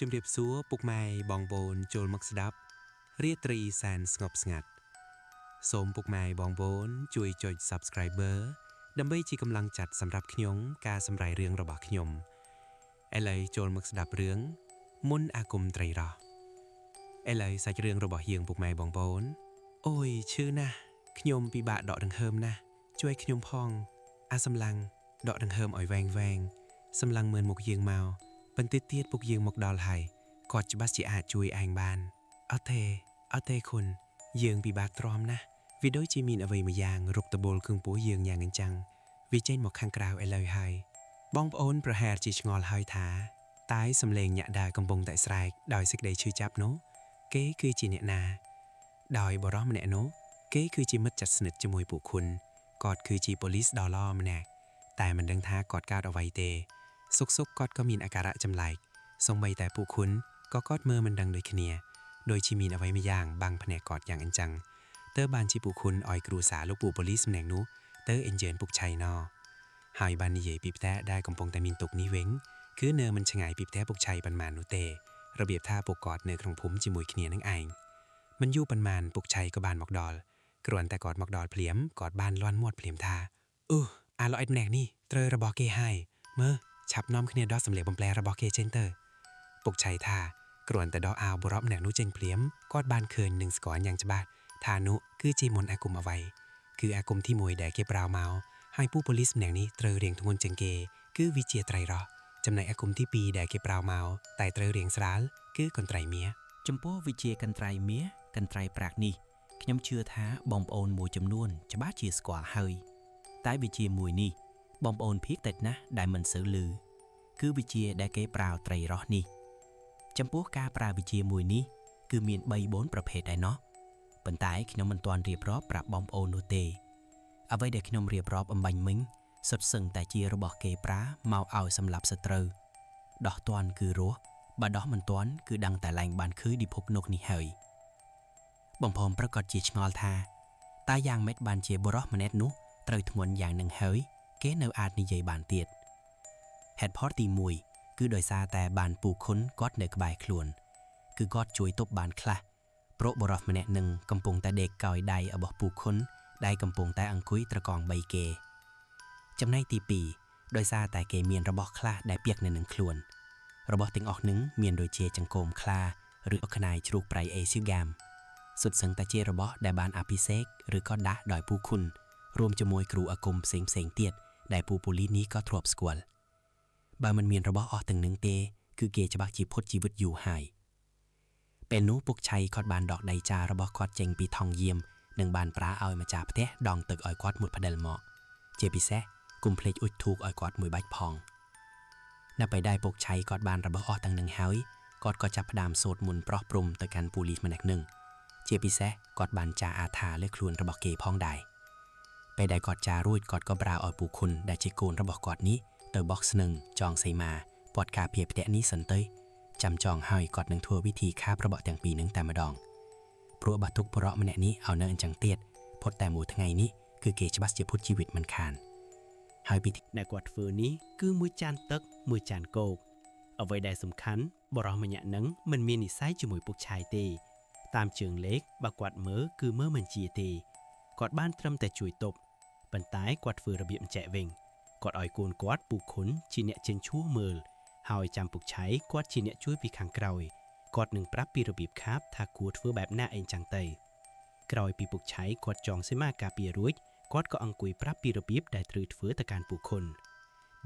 ជំរាបសួរពុកម៉ែបងប្អូនចូលមកស្ដាប់រាត្រីសានស្ងប់ស្ងាត់សូមពុកម៉ែបងប្អូនជួយចុច Subscriber ដើម្បីជាកម្លាំងចិត្តសម្រាប់ខ្ញុំការសម្រាយរឿងរបស់ខ្ញុំឥឡូវចូលមកស្ដាប់រឿងមុនអាគមត្រីរ៉ោះឥឡូវសាច់រឿងរបស់យើងពុកម៉ែបងប្អូនអូយឈឺណាស់ខ្ញុំពិបាកដកដង្ហើមណាស់ជួយខ្ញុំផងអាសម្លាំងដកដង្ហើមឲ្យវែងសម្លាំងមើលមុខយើងមកបន្តិចទៀតពុកយើងមកដល់ហើយគាត់ច្បាស់ជាអាចជួយឯងបានអត់ទេគុណយើងពិបាកទ្រាំណាស់វាដូចជាមានអ្វីមួយយ៉ាងរົບតបល់គឹងពោះយើងយ៉ាងអញ្ចឹងវាចេញមកខាងក្រៅឥឡូវហើយបងប្អូនប្រហែលជាឆ្ងល់ហើយថាតែសំឡេងញាក់ដាកំពុងតែស្រែកដោយសេចក្តីឈឺចាប់នោះគេគឺជាអ្នកណាដោយបរិះម្នាក់នោះគេគឺជាមិត្តជិតស្និទ្ធជាមួយពួកគុណគាត់គឺជាប៉ូលីសដ៏ល្អម្នាក់តែមិនដឹងថាគាត់កើតអ្វីទេសុកគាត់ក៏មានអាការៈចម្លែកសូម្បីតែពួកគុណក៏គាត់មើលមិនដឹងដូចគ្នាដោយជាមានអ្វីមួយយ៉ាងបាំងភ្នែកគាត់យ៉ាងអញ្ចឹងទើបបានជាពួកគុណឲ្យគ្រូសាលោកពួកប៉ូលីសម្នាក់នោះទៅអេនជើញពុកឆៃណោហើយបាននិយាយពីផ្ទះដែលកំពុងតែមានទុកនេះវិញគឺនៅមិនឆ្ងាយពីផ្ទះពុកឆៃប៉ុន្មាននោះទេរបៀបថាពួកគាត់នៅក្នុងភូមិជាមួយគ្នានឹងឯងមិនយូរប៉ុន្មានពុកឆៃក៏បានមកដល់គ្រាន់តែគាត់មកដល់ភ្លាមគាត់បានលាន់មាត់ភ្លាមថាអាឡអិតម្នាក់នេះត្រូវរបស់គេហើយមើលឆាប់នាំគ្នាដោះសម្លៀកបំពាក់របស់គេចេញទៅពុកឆៃថាគ្រាន់តែដោះអាវបរ៉បម្នាក់នោះចេញភ្លាមគាត់បានឃើញនឹងស្គាល់យ៉ាងច្បាស់ថានោះគឺជាមុនអាគមអ្វីគឺអាគមទី1ដែលគេប្រើមកហើយពួកប៉ូលីសម្នាក់នេះត្រូវរៀងធ្ងន់ជាងគេគឺវិជាត្រីរ៉ោះចំណែកអាគមទី2ដែលគេប្រើមកតែត្រូវរៀងស្រាលគឺកន្ត្រៃមាសចំពោះវិជាកន្ត្រៃមាសកន្ត្រៃប្រាក់នេះខ្ញុំជឿថាបងប្អូនមួយចំនួនច្បាស់ជាស្គាល់ហើយតែវិជាមួយនេះបងប្អូនភាគតិចណាស់ដែលមិនសូវឮគឺវិជាដែលគេប្រើត្រីរ៉ោះនេះចំពោះការប្រើវិជាមួយនេះគឺមាន 3-4 ប្រភេទដែរណោះប៉ុន្តែខ្ញុំមិនទាន់រៀបរាប់ប្រាប់បងប្អូននោះទេអ្វីដែលខ្ញុំរៀបរាប់អំបញ្ញមិញសុទ្ធសឹងតែជារបស់គេប្រើមកឲ្យសម្លាប់សត្រូវដោះទាន់គឺរស់បើដោះមិនទាន់គឺដឹងតែឡើងបានឃើញឌីភពនោះនេះហើយបងប្អូនប្រកាសជាឆ្ងល់ថាតើយ៉ាងម៉េចបានជាបុរសម្នាក់នោះត្រូវធ្ងន់យ៉ាងនឹងហើយគេនៅអាចនិយាយបានទៀតហេតុផលទី1គឺដោយសារតែបានពូខុនគាត់នៅក្បែរខ្លួនគឺគាត់ជួយទប់បានខ្លះព្រោះបុរសម្នាក់នឹងកំពុងតែដេកកោយដៃរបស់ពូខុនដែលកំពុងតែអង្គុយត្រកង3គេចំណែកទី2ដោយសារតែគេមានរបស់ខ្លះដែលពាក់នៅនឹងខ្លួនរបស់ទាំងអស់នឹងមានដូចជាចង្កូមខ្លាឬអខ្នាយជ្រូកប្រៃអេស៊ីហ្គាមសុទ្ធសឹងតែជារបស់ដែលបានអភិសេកឬក៏ដាស់ដោយពូខុនរួមជាមួយគ្រូអាគមផ្សេងទៀតដែលពូប៉ូលីសនេះក៏ធ្លាប់ស្គាល់បើមិនមានរបស់អស់ទាំងនឹងទេគឺគេច្បាស់ជាផុតជីវិតយូរហើយពេលនោះពុកឆៃគាត់បានដកដៃចារបស់គាត់ចេញពីថង់យាមនិងបានប្រាឲ្យម្ចាស់ផ្ទះដងទឹកឲ្យគាត់មួយផ្ដិលមកជាពិសេសកុំភ្លេចអ៊ុជធូបឲ្យគាត់មួយបាច់ផងនៅពេលដែលពុកឆៃគាត់បានរបស់អស់ទាំងនឹងហើយគាត់ក៏ចាប់ផ្ដើមសូត្រមន្តប្រោះព្រំទៅកាន់ប៉ូលីសម្នាក់នឹងជាពិសេសគាត់បានចាអាថាលើខ្លួនរបស់គេផងដែរពេលដែលគាត់ចារួចគាត់ក៏ប្រើឲ្យពូខុនដែលជាកូនរបស់គាត់នេះទៅបោះស្នឹងចងសីមាពាត់ការពារផ្ទះនេះសិនទៅចាំចងហើយគាត់នឹងធ្វើវិធីខាបរបស់ទាំងពីរនឹងតែម្ដងព្រោះបាតុកបរៈម្នាក់នេះឲ្យនៅអញ្ចឹងទៀតផុតតែមួយថ្ងៃនេះគឺគេច្បាស់ជាផុតជីវិតមិនខានហើយពិធីដែលគាត់ធ្វើនេះគឺមួយចានទឹកមួយចានគោកអ្វីដែលសំខាន់បរោះម្នាក់នឹងមិនមាននិស្ស័យជាមួយពុកឆាយទេតាមជើងលេខបើគាត់មើលគឺមើលមិនជាទេគាត់បានត្រឹមតែជួយទប់ប៉ុន្តែគាត់ធ្វើរបៀបអញ្ចឹងវិញគាត់ឲ្យកូនគាត់ពូខុនជាអ្នកចេញឈួរមើលហើយចាំពុកឆៃគាត់ជាអ្នកជួយពីខាងក្រោយគាត់នឹងប្រាប់ពីរបៀបខាបថាគួរធ្វើបែបណាអីចឹងទៅក្រោយពីពុកឆៃគាត់ចងសីមាការពាររួចគាត់ក៏អង្គុយប្រាប់ពីរបៀបដែលត្រូវធ្វើទៅកាន់ពូខុន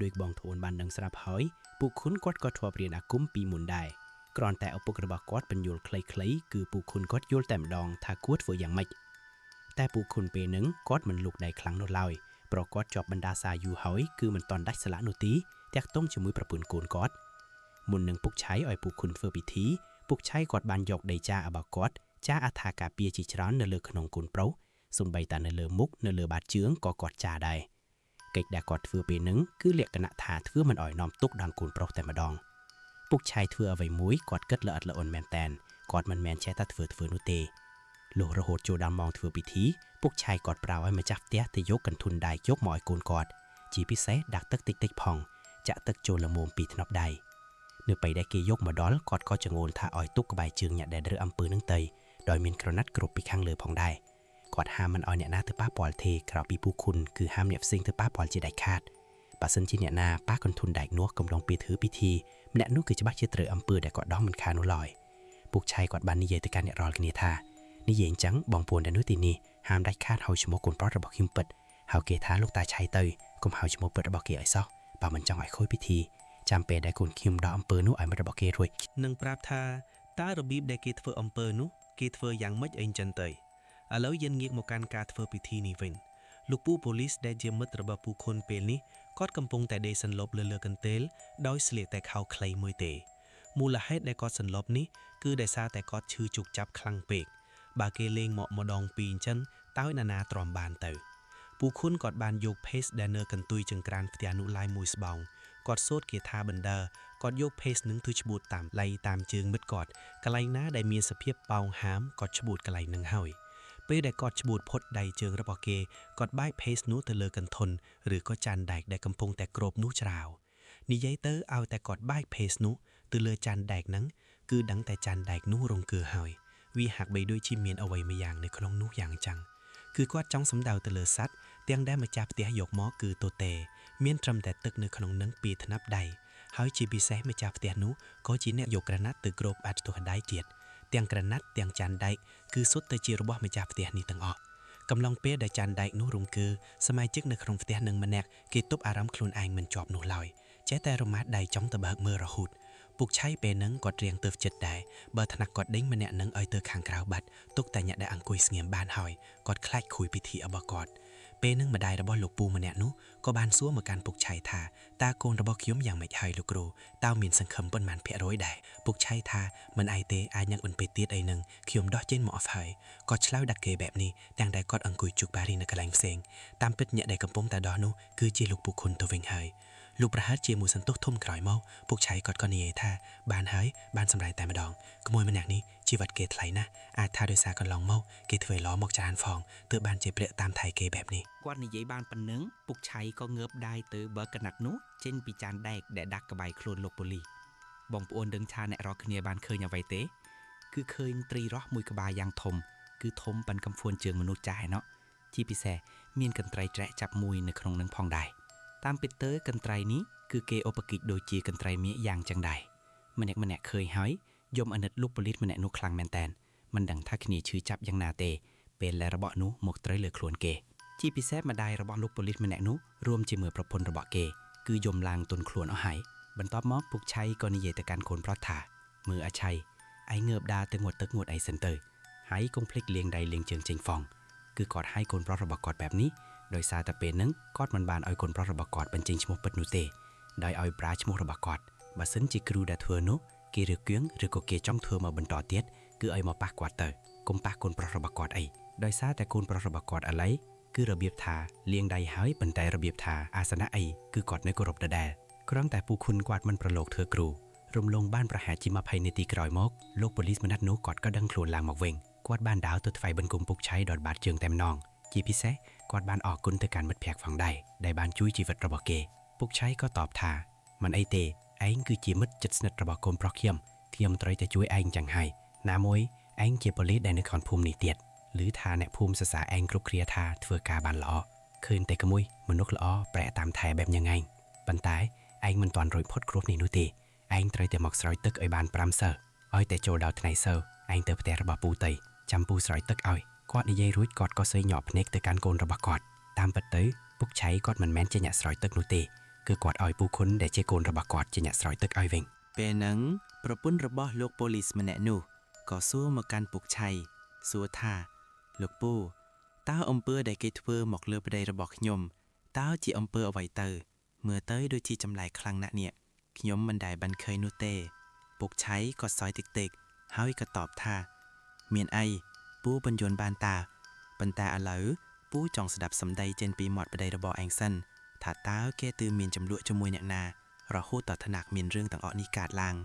ដោយបងធូនបានដឹងស្រាប់ហើយពូខុនគាត់ក៏ធ្លាប់រៀនអាគមពីមុនដែរគ្រាន់តែឪពុករបស់គាត់បញ្យល់ខ្លីៗគឺពូខុនគាត់យល់តែម្ដងថាគួរធ្វើយ៉ាងម៉េចតែពូខុនពេលហ្នឹងគាត់មិនលូកដៃខ្លាំងនោះឡើយព្រោះគាត់ជាប់បណ្ដាសាយូរហើយគឺមិនតន់ដាច់ស្លាកនោះទីតាក់ទងជាមួយប្រពន្ធកូនគាត់មុននឹងពុកឆៃឲ្យពូខុនធ្វើពិធីពុកឆៃគាត់បានយកដីចារបស់គាត់ចាអថាការពារជាច្រើននៅលើក្នុងកូនប្រុសសំបីតែនៅលើមុខនៅលើបាតជើងក៏គាត់ចាដែរកិច្ចដែលគាត់ធ្វើពេលហ្នឹងគឺលក្ខណៈថាធ្វើមិនឲ្យនាំទុកដល់កូនប្រុសតែម្ដងពុកឆៃធ្វើអ្វីមួយគាត់គិតល្អិតល្អន់មែនតែនគាត់មិនមែនចេះតែធ្វើនោះទេលុះរហូតចូលដល់ម៉ោងធ្វើពិធីពុកឆៃគាត់ប្រើឲ្យម្ចាស់ផ្ទះទៅយកកន្ធុនដែកយកមកឲ្យកូនគាត់ជាពិសេសដាក់ទឹកតិចផងចាក់ទឹកចូលល្មមពីថ្នប់ដៃ នៅពេលដែលគេយកមកដល់គាត់ក៏ចងូលថាឲ្យទុកក្បែរជើងអ្នកដែលរើអំពើនឹងទៅដោយមានក្រណាត់គ្រប់ពីខាងលើផងដែរគាត់ហាមមិនឲ្យអ្នកណាទៅប៉ះពាល់ទេក្រៅពីពូខុនគឺហាមអ្នកផ្សេងទៅប៉ះពាល់ជាដាច់ខាតបើសិនជាអ្នកណាប៉ះកន្ទុនដែកនោះកំឡុងពេលធ្វើពិធីម្នាក់នោះគឺច្បាស់ជាត្រូវអំពើដែលគាត់ដោះមិនខាននោះឡើយពុកឆៃគាត់បាននិយាយទៅកាន់អ្នករាល់គ្នាថានិយាយអញ្ចឹងបងប្អូនដែលនៅទីនេះហាមដាច់ខាតហៅឈ្មោះកូនប្រុសរបស់ខ្ញុំពិតហៅគេថាលោកតាឆៃទៅកុំហៅឈ្មោះពិតរបស់គេឲ្យសោះបើមិនចង់ឲ្យខូចពិធីចាំពេលដែលកូនខ្ញុំដោះអំពើនោះឲ្យមិត្តរបស់គេរួចនឹងប្រាប់ថាតើរបៀបដែលគេធ្វើអំពើនោះគេធ្វើយ៉ាងម៉េចអីចឹងទៅឥឡូវយើងងាកមកកាន់ការធ្វើពិធីនេះវិញលោកពូប៉ូលីសដែលជាមិត្តរបស់ពូខុនពេលនេះគាត់កំពុងតែដេកសន្លប់លើកន្ទេលដោយស្លៀកតែខោខ្លីមួយទេមូលហេតុដែលគាត់សន្លប់នេះគឺដោយសារតែគាត់ឈឺជោគចាប់ខ្លាំងពេកបើគេលេងមកម្ដងពីរអញ្ចឹងតើណាទ្រាំបានទៅពូខុនគាត់បានយកភេសដែលនៅកន្ទុយចង្ក្រានផ្ទះនោះឡាយមួយស្បោងគាត់សូត្រគាថាបណ្ដើគាត់យកភេសនឹងទៅច្បួតតាមឡៃតាមជើងមិត្តគាត់កន្លែងណាដែលមានសភាពប៉ោងហាមគាត់ច្បួតកន្លែងនឹងហើយពេលដែលគាត់ច្បួតផុតដៃជើងរបស់គេគាត់បែកភេសនោះទៅលើកន្ធុនឬក៏ចានដែកដែលកំពុងតែគ្របនោះច្រាវនិយាយទៅឲ្យតែគាត់បែកភេសនោះទៅលើចានដែកហ្នឹងគឺដឹងតែចានដែកនោះរង្គើហើយវាហាក់បីដូចជាមានអ្វីមួយយ៉ាងនៅក្នុងនោះយ៉ាងចឹងគឺគាត់ចង់សម្ដៅទៅលើសัตว์ទាំងដែលម្ចាស់ផ្ទះយកមកគឺតូតេមានត្រឹមតែទឹកនៅក្នុងនឹងពីថ្នាក់ដៃហើយជាពិសេសម្ចាស់ផ្ទះនោះក៏ជាអ្នកយកក្រណាត់ទៅគ្របបាត់ទោះដៃទៀតទាំងក្រណាត់ទាំងចានដែកគឺសុទ្ធតែជារបស់ម្ចាស់ផ្ទះនេះទាំងអស់កំឡុងពេលដែលចានដែកនោះរង្គើសមាជិកនៅក្នុងផ្ទះនឹងម្នាក់គេទប់អារម្មណ៍ខ្លួនឯងមិនជាប់នោះឡើយចេះតែរមាស់ដៃចង់ទៅបើកមើលរហូតពុកឆៃពេលហ្នឹងគាត់រៀងទៅចិត្តដែរបើថ្នាក់គាត់ដេញម្នាក់នឹងឲ្យទៅខាងក្រៅបាត់ទុកតែអ្នកដែលអង្គុយស្ងៀមបានហើយគាត់ខ្លាចខួយពិធីរបស់គាត់ពេលនឹងម្ដាយរបស់លោកពូម្នាក់នោះក៏បានសួរមកកាន់ពុកឆៃថាតើកូនរបស់ខ្ញុំយ៉ាងម៉េចហើយលោកគ្រូតើមានសង្ឃឹមប៉ុន្មានភាគរយដែរពុកឆៃថាមិនអីទេអាចញ៉ាំបន្ពេទៀតអីនឹងខ្ញុំដោះចេញមកអស់ហើយគាត់ឆ្លើយដាក់គេបែបនេះទាំងដែលគាត់អង្គុយជុកបារីនៅកន្លែងផ្សេងតាមពិតអ្នកដែលកំពុងតែដោះនោះគឺជាលោកពូខុនទៅវិញហើយលោកប្រហែលជាមួយសន្ទុះធំក្រោយមកពុកឆៃគាត់ក៏និយាយថាបានហើយបានសម្រេចតែម្ដងក្មួយម្នាក់នេះជីវិតគេថ្លៃណាស់អាចថាដោយសារកន្លងមកគេធ្វើឲ្យឡមកច្រើនផងទើបបានជាប្រាក់តាមថៃគេបែបនេះគាត់និយាយបានប៉ុណ្ណឹងពុកឆៃក៏ងើបដៃទៅបើកណាត់នោះចេញពីចានដែកដែលដាក់ក្បែរខ្លួនលោកប៉ូលីសបងប្អូនដឹងថាអ្នករកគ្នាបានឃើញអ្វីទេគឺឃើញត្រីរ៉ោះមួយក្បាលយ៉ាងធំគឺធំប៉ិនកំហ្វួនជើងមនុស្សចាស់ឯណោះជាពិសេសមានកន្ត្រីច្រែកចាប់មួយនៅក្នុងនឹងផងដែរតាមពិតទៅកន្ត្រៃនេះគឺគេឧបកិច្ចដូចជាកន្ត្រៃមាសយ៉ាងចឹងដែរម្នាក់ឃើញហើយយំអាណិតលោកប៉ូលីសម្នាក់នោះខ្លាំងមែនតែនមិនដឹងថាគ្នាឈឺចាប់យ៉ាងណាទេពេលដែលរបស់នោះមកត្រូវលើខ្លួនគេជាពិសេសម្ដាយរបស់លោកប៉ូលីសម្នាក់នោះរួមជាមួយប្រពន្ធរបស់គេគឺយំឡើងទន់ខ្លួនអស់ហើយបន្ទាប់មកពុកឆៃក៏និយាយទៅកាន់កូនប្រុសថាមើលអាឆៃឯងងើបដើរទៅងត់ទឹកងត់អីសិនទៅហើយកុំភ្លេចលាងដៃលាងជើងចេញហ្វងគឺគាត់ឲ្យកូនប្រុសរបស់គាត់បែបនេះដោយសារតែពេលហ្នឹងគាត់មិនបានឲ្យកូនប្រុសរបស់គាត់បញ្ចេញឈ្មោះពិតនោះទេដោយឲ្យប្រើឈ្មោះរបស់គាត់បើសិនជាគ្រូដែលធ្វើនោះគេរើគៀងឬក៏គេចង់ធ្វើមកបន្តទៀតគឺឲ្យមកប៉ះគាត់ទៅកុំប៉ះកូនប្រុសរបស់គាត់អីដោយសារតែកូនប្រុសរបស់គាត់ឥឡូវគឺរបៀបថាលាងដៃហើយប៉ុន្តែរបៀបថាអាសនៈអីគឺគាត់នៅគោរពដដែលគ្រាន់តែពូខុនគាត់មិនប្រឡូកធ្វើគ្រូរំលងបានប្រហែលជា20នាទីក្រោយមកលោកប៉ូលីសម្នាក់នោះគាត់ក៏ដឹងខ្លួនឡើងមកវិញគាត់បានដើរទៅថ្វាយបង្គំពុកឆៃដល់បាតជើងតែម្ដងជាពិសេសគាត់បានអរគុណទៅកាន់មិត្តភក្តិផងដែរដែលបានជួយជីវិតរបស់គេពុកឆៃក៏តបថាមិនអីទេឯងគឺជាមិត្តជិតស្និទ្ធរបស់កូនប្រុសខ្ញុំត្រូវតែជួយឯងចឹងហើយណាមួយឯងជាប៉ូលីសដែលនៅក្នុងភូមិនេះទៀតឬថាអ្នកភូមិសរសើរឯងគ្រប់គ្រាថាធ្វើការបានល្អឃើញតែក្មួយមនុស្សល្អប្រែតាមថែបែបយ៉ាងឯងប៉ុន្តែឯងមិនទាន់រួចផុតគ្រោះនេះនោះទេឯងត្រូវតែមកស្រោចទឹកឲ្យបាន5សើឲ្យតែចូលដល់ថ្ងៃសើឯងទៅផ្ទះរបស់ពូតៃចាំពូស្រោចទឹកឲ្យគាត់និយាយរួចគាត់ក៏សេញញក់ភ្នែកទៅកាន់កូនរបស់គាត់តាមពិតទៅពុកឆៃគាត់មិនមែនជាអ្នកស្រោចទឹកនោះទេគឺគាត់ឲ្យពូខុនដែលជាកូនរបស់គាត់ជាអ្នកស្រោចទឹកឲ្យវិញពេលហ្នឹងប្រពន្ធរបស់លោកប៉ូលីសម្នាក់នោះក៏សួរមកកាន់ពុកឆៃសួរថាលោកពូតើអំពើដែលគេធ្វើមកលើប្តីរបស់ខ្ញុំតើជាអំពើអ្វីទៅមើលទៅដូចជាចម្លែកខ្លាំងណាស់នេះខ្ញុំមិនដែលបានឃើញនោះទេពុកឆៃក៏សើចតិចៗហើយក៏តបថាមានអីពូបញ្យល់បានតាប៉ុន្តែឥឡូវពូចង់ស្ដាប់សម្ដីចេញពីមាត់ប្តីរបស់ឯងសិនថាតើគេទើមានចំនួនជាមួយអ្នកណារហូតដល់ថ្នាក់មានរឿងទាំងអស់នេះកើតឡើង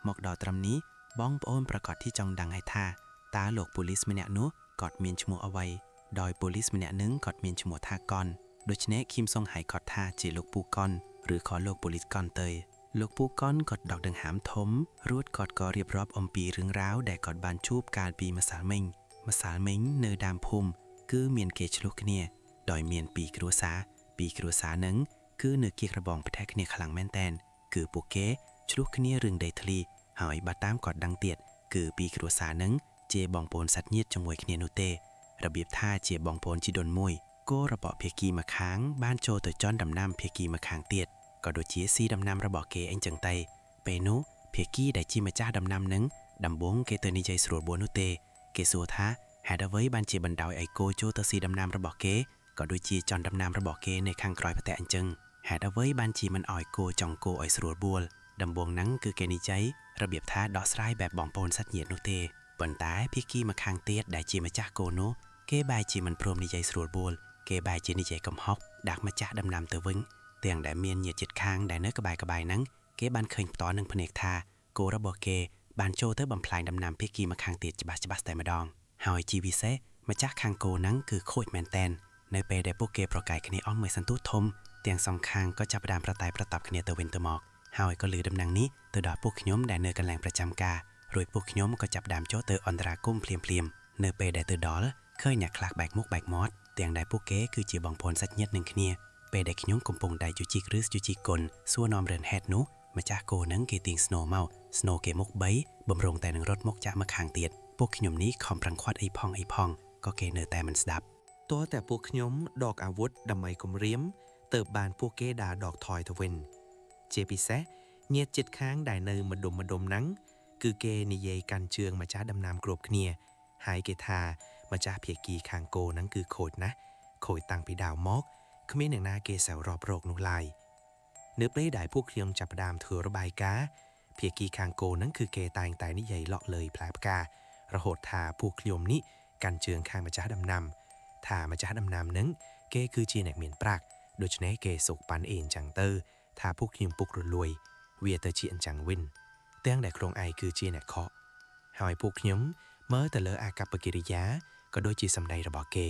មកដល់ត្រឹមនេះបងប្អូនប្រកាសទីចង់ដឹងហើយថាតើលោកប៉ូលីសម្នាក់នោះគាត់មានឈ្មោះអ្វីដោយប៉ូលីសម្នាក់នឹងគាត់មានឈ្មោះថាកនដូច្នេះឃីមសុងហៅគាត់ថាជាលោកពូកនឬក៏លោកប៉ូលីសកនទៅ លោកពូកនគាត់ដកដង្ហើមធំរួចគាត់ក៏រៀបរាប់អំពីរឿងរ៉ាវដែលគាត់បានជួបកាលពីម្សិលមិញនៅដើមភូមិគឺមានគេឆ្លោះគ្នាដោយមានពីរគ្រួសារហ្នឹងគឺនៅគៀករបងផ្ទះគ្នាខ្លាំងមែនតែនគឺពួកគេឆ្លោះគ្នារឿងដីធ្លីហើយបើតាមគាត់ដឹងទៀតគឺពីរគ្រួសារហ្នឹងជាបងប្អូនសាច់ញាតិជាមួយគ្នានោះទេរបៀបថាជាបងប្អូនជីដូនមួយគោរបស់ភាគីម្ខាងបានចូលទៅចន់ដំណាំភាគីម្ខាងទៀតក៏ដូចជាស៊ីដំណាំរបស់គេអីចឹងទៅពេលនោះភាគីដែលជាម្ចាស់ដំណាំហ្នឹងដំបូងគេទៅនិយាយស្រួលបួននោះទេគេសួរថាហេតុអ្វីបានជាបណ្ដោយឲ្យគោចូលទៅស៊ីដំណាំរបស់គេក៏ដូចជាចន់ដំណាំរបស់គេនៅខាងក្រោយផ្ទះអញ្ចឹងហេតុអ្វីបានជាមិនឲ្យគោចង់គោឲ្យស្រួលបួលដំបូងហ្នឹងគឺគេនិយាយរបៀបថាដោះស្រាយបែបបងប្អូនសាច់ញាតិនោះទេប៉ុន្តែភាគីម្ខាងទៀតដែលជាម្ចាស់គោនោះគេបែរជាមិនព្រមនិយាយស្រួលបួលគេបែរជានិយាយកំហុកដាក់ម្ចាស់ដំណាំទៅវិញទាំងដែលមានញាតិជិតខាងដែលនៅក្បែរហ្នឹងគេបានឃើញផ្ទាល់នឹងភ្នែកថាគោរបស់គេបានចូលទៅបំផ្លាញដំណាំភាគីម្ខាងទៀតច្បាស់តែម្ដងហើយជាពិសេសម្ចាស់ខាងគោហ្នឹងគឺខូចមែនតែននៅពេលដែលពួកគេប្រកែកគ្នាអស់មួយសន្ទុះធំទាំងសងខាងក៏ចាប់ផ្ដើមប្រតែប្រតាប់គ្នាទៅវិញទៅមកហើយក៏លើដំណឹងនេះទៅដល់ពួកខ្ញុំដែលនៅកន្លែងប្រចាំការរួចពួកខ្ញុំក៏ចាប់ផ្ដើមចូលទៅអន្តរាគមន៍ភ្លាមនៅពេលដែលទៅដល់ឃើញអ្នកខ្លះបែកមុខបែកមាត់ទាំងដែលពួកគេគឺជាបងប្អូនសាច់ញាតិនឹងគ្នាពេលដែលខ្ញុំកំពុងតែជជីកឬជជីកគុណសួរនាំរឿងហេតុនោះម្ចាស់គោនឹងគេទាញស្នូមកស្នូគេមុខ3បំរុងតែនឹងរត់មកចាក់មកខាងទៀតពួកខ្ញុំនេះខំប្រឹងខាត់អីផងក៏គេនៅតែមិនស្ដាប់តើតែពួកខ្ញុំដកអាវុធដើម្បីគំរាមទៅបានពួកគេដើរដកថយទៅវិញជាពិសេសញាតិជិតខាងដែលនៅម្ដុំហ្នឹងគឺគេនិយាយកាន់ជើងម្ចាស់ដំណាំគ្រប់គ្នាហើយគេថាម្ចាស់ភាគីខាងគោហ្នឹងគឺខូចណាស់ខូចតាំងពីដើមមកគ្មានអ្នកណាគេសៅរាប់រកនោះឡើយនៅពេលដែលពួកខ្ញុំចាប់ផ្ដើមធ្វើរបាយការណ៍ភាគីខាងគោហ្នឹងគឺគេតែងតែនិយាយលក់លើផ្លែផ្ការហូតថាពួកខ្ញុំនេះកាន់ជើងខាងម្ចាស់ដំណាំថាម្ចាស់ដំណាំហ្នឹងគេគឺជាអ្នកមានប្រាក់ដូច្នេះគេសុកប៉ាន់អីអញ្ចឹងទៅថាពួកខ្ញុំពុករលួយវាទៅជាអញ្ចឹងវិញទាំងដែលក្រុងឯងគឺជាអ្នកខកហើយពួកខ្ញុំមើលទៅលើអាកប្បកិរិយាក៏ដូចជាសម្ដីរបស់គេ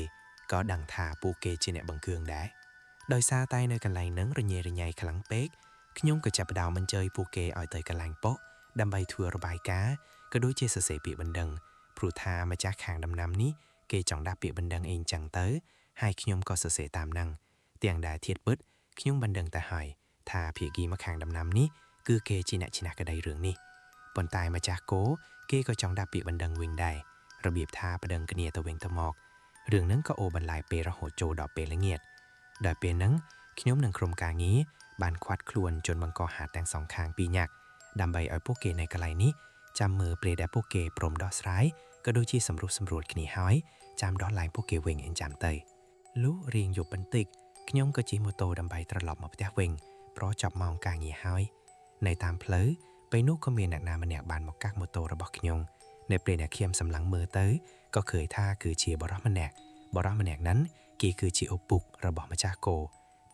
ក៏ដឹងថាពួកគេជាអ្នកបង្កើងដែរដោយសារតែនៅកន្លែងហ្នឹងរញ៉េរញ៉ៃខ្លាំងពេកខ្ញុំក៏ចាប់ផ្ដើមអញ្ជើញពួកគេឲ្យទៅកន្លែងប៉ុកដើម្បីធ្វើរបាយការណ៍ក៏ដូចជាសរសេរពាក្យបណ្ដឹងព្រោះថាម្ចាស់ខាងដំណាំនេះគេចង់ដាក់ពាក្យបណ្ដឹងអីអញ្ចឹងទៅហើយខ្ញុំក៏សរសេរតាមហ្នឹងទាំងដែលធៀបពិតខ្ញុំបណ្ដឹងទៅហើយថាភាគីមកខាងដំណាំនេះគឺគេជាអ្នកឈ្នះក្តីរឿងនេះប៉ុន្តែម្ចាស់គោគេក៏ចង់ដាក់ពាក្យបណ្ដឹងវិញដែររបៀបថាបណ្ដឹងគ្នាទៅវិញទៅមករឿងហ្នឹងក៏អូសបន្លាយពេលរហូតចូលដល់ពេលល្ងាចដល់ពេលហ្នឹងខ្ញុំនិងក្រុមការងារបានឃាត់ខ្លួនជនបង្កហាតទាំងសងខាងពីរញាក់ដើម្បីឲ្យពួកគេនៅកន្លែងនេះចាំមើលពេលដែលពួកគេព្រមដោះស្រាយក៏ដូចជាសម្រួលគ្នាហើយចាំដោះឡើងពួកគេវិញអញ្ចឹងទៅលុះរៀងយប់បន្តិចខ្ញុំក៏ជិះម៉ូតូដើម្បីត្រឡប់មកផ្ទះវិញព្រោះចាប់ម៉ោងការងារហើយនៅតាមផ្លូវពេលនោះក៏មានអ្នកណាម្នាក់បានមកកាក់ម៉ូតូរបស់ខ្ញុំនៅពេលដែលខ្ញុំសម្លឹងមើលទៅក៏ឃើញថាគឺជាបរិសម្នាក់ហ្នឹងគេគឺជាឪពុករបស់ម្ចាស់គោ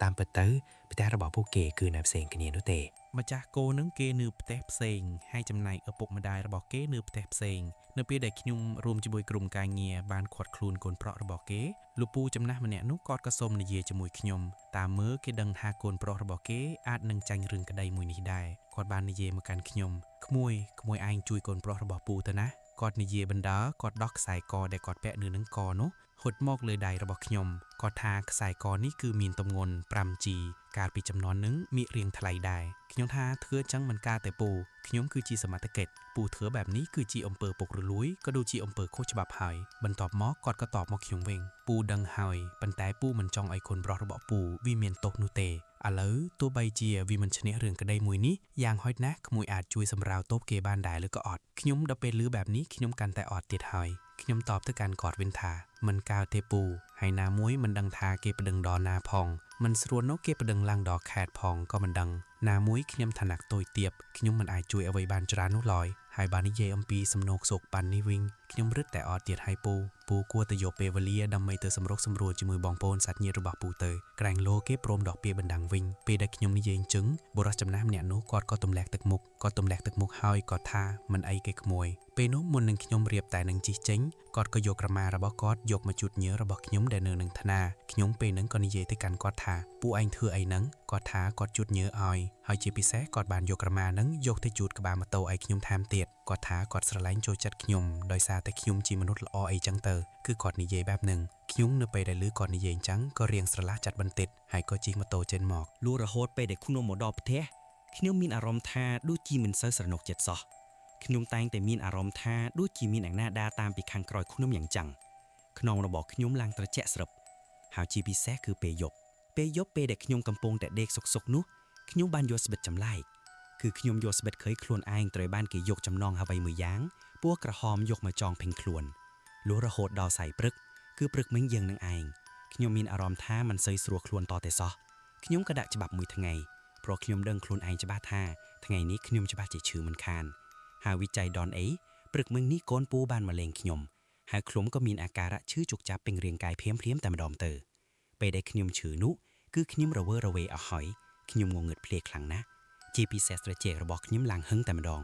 តាមពិតទៅផ្ទះរបស់ពួកគេគឺនៅផ្សេងគ្នានោះទេម្ចាស់គោនឹងគេនៅផ្ទះផ្សេងហើយចំណែកឪពុកម្ដាយរបស់គេនៅផ្ទះផ្សេងនៅពេលដែលខ្ញុំរួមជាមួយក្រុមការងារបានឃាត់ខ្លួនកូនប្រុសរបស់គេលោកពូចំណាស់ម្នាក់នោះគាត់ក៏សូមនិយាយជាមួយខ្ញុំតាមមើលគេដឹងថាកូនប្រុសរបស់គេអាចនឹងចាញ់រឿងក្តីមួយនេះដែរគាត់បាននិយាយមកកាន់ខ្ញុំក្មួយឯងជួយកូនប្រុសរបស់ពូទៅណាគាត់និយាយបណ្ដាគាត់ដោះខ្សែកដែលគាត់ពាក់នៅនឹងកនោះហត់មកលើដៃរបស់ខ្ញុំគាត់ថាខ្សែកនេះគឺមានទម្ងន់ 5G កាលពីចំនួននឹងមានរៀងថ្លៃដែរខ្ញុំថាធ្វើចឹងមិនការតែពូខ្ញុំគឺជាសមត្ថកិច្ចពូធ្វើបែបនេះគឺជាអំពើពុករលួយក៏ដូចជាអំពើខុសច្បាប់ហើយបន្ទាប់មកគាត់ក៏តបមកខ្ញុំវិញពូដឹងហើយប៉ុន្តែពូមិនចង់ឲ្យកូនប្រុសរបស់ពូវាមានទោសនោះទេឥឡូវទោះបីជាវាមិនឈ្នះរឿងក្តីមួយនេះយ៉ាងហោចណាស់ក្មួយអាចជួយសម្រាលទោសគេបានដែរឬក៏អត់ខ្ញុំដល់ពេលឮបែបនេះខ្ញុំកាន់តែអត់ទៀតហើយខ្ញុំតបទៅកាន់គាត់វិញថាមិនកើតទេពូហើយណាមួយមិនដឹងថាគេប្តឹងដល់ណាផងមិនស្រួលនោះគេប្តឹងឡើងដល់ខេត្តផងក៏មិនដឹងណាមួយខ្ញុំឋានៈតូចទាបខ្ញុំមិនអាចជួយអ្វីបានច្រើននោះឡើយហើយបាននិយាយអំពីសំណូកសោកប៉ាន់នេះវិញខ្ញុំរឹតតែអត់ទៀតហើយពូ ពូគួរតែយកពេលវេលាដើម្បីទៅសម្រុកសម្រួលជាមួយបងប្អូនសាច់ញាតិរបស់ពូទៅក្រែងលោគេព្រមដកពាក្យបណ្ដឹងវិញពេលដែលខ្ញុំនិយាយអញ្ចឹងបុរសចំណាស់ម្នាក់នោះគាត់ក៏ទម្លាក់ទឹកមុខហើយគាត់ថាមិនអីគេក្មួយពេលនោះមុននឹងខ្ញុំរៀបតែនឹងជីចេញគាត់ក៏យកក្រមារបស់គាត់យកមកជូតញើរបស់ខ្ញុំដែលនៅនឹងថ្នាខ្ញុំពេលហ្នឹងក៏និយាយទៅកាន់គាត់ថាពូឯងធ្វើអីហ្នឹងគាត់ថាគាត់ជូតញើឲ្យហើយជាពិសេសគាត់បានយកក្រមាហ្នឹងយកទៅជូតក្បាលម៉ូតូឲ្យខ្ញុំថែមទៀតគាត់ថាគាត់ស្រឡាញ់ចូលចិត្តខ្ញុំដោយសារតែខ្ញុំជាមនុស្សល្អអីចឹងទៅគឺគាត់និយាយបែបហ្នឹងខ្ញុំនៅពេលដែលឮគាត់និយាយអញ្ចឹងក៏រៀងស្រឡះចាត់បន្តិចហើយក៏ជិះម៉ូតូចេញមកលុះរហូតពេលដែលខ្ញុំមកដល់ផ្ទះខ្ញុំមានអារម្មណ៍ថាដូចជាមិនសូវស្រណុកចិត្តសោះខ្ញុំតែងតែមានអារម្មណ៍ថាដូចជាមានអ្នកណាដើរតាមពីខាងក្រោយខ្ញុំយ៉ាងចាំងខ្នងរបស់ខ្ញុំឡើងត្រជាក់ស្រឹបហើយជាពិសេសគឺពេលយប់ពេលដែលខ្ញុំកំពុងតែដេកសុកនោះខ្ញុំបានយកស្បិតចម្លែកគឺខ្ញុំយកស្បិតឃើញខ្លួនឯងត្រូវបានគេយកចំណងអ្វីមួយយ៉ាងពណ៌ក្រហមយកមកចងភេងខ្លួនលុះរហូតដល់ស័យព្រឹកគឺព្រឹកមិញយើងនឹងឯងខ្ញុំមានអារម្មណ៍ថាមិនសូវស្រួលខ្លួនតតែសោះខ្ញុំក៏ដាក់ច្បាប់មួយថ្ងៃព្រោះខ្ញុំដឹងខ្លួនឯងច្បាស់ថាថ្ងៃនេះខ្ញុំច្បាស់ជាឈឺមិនខានហើយវិច័យដនអីព្រឹកមិញនេះកូនពូបានមកលេងខ្ញុំហើយខ្ញុំក៏មានអាការៈឈឺជុកចាប់ពេញរាងកាយភ្លាមតែម្ដងទៅពេលដែលខ្ញុំឈឺនោះគឺខ្ញុំរវើរវេអស់ហើយខ្ញុំងងឹតភ្លាខ្លាំងណាស់ជាពិសេសត្រចៀករបស់ខ្ញុំឡើងហឹងតែម្ដង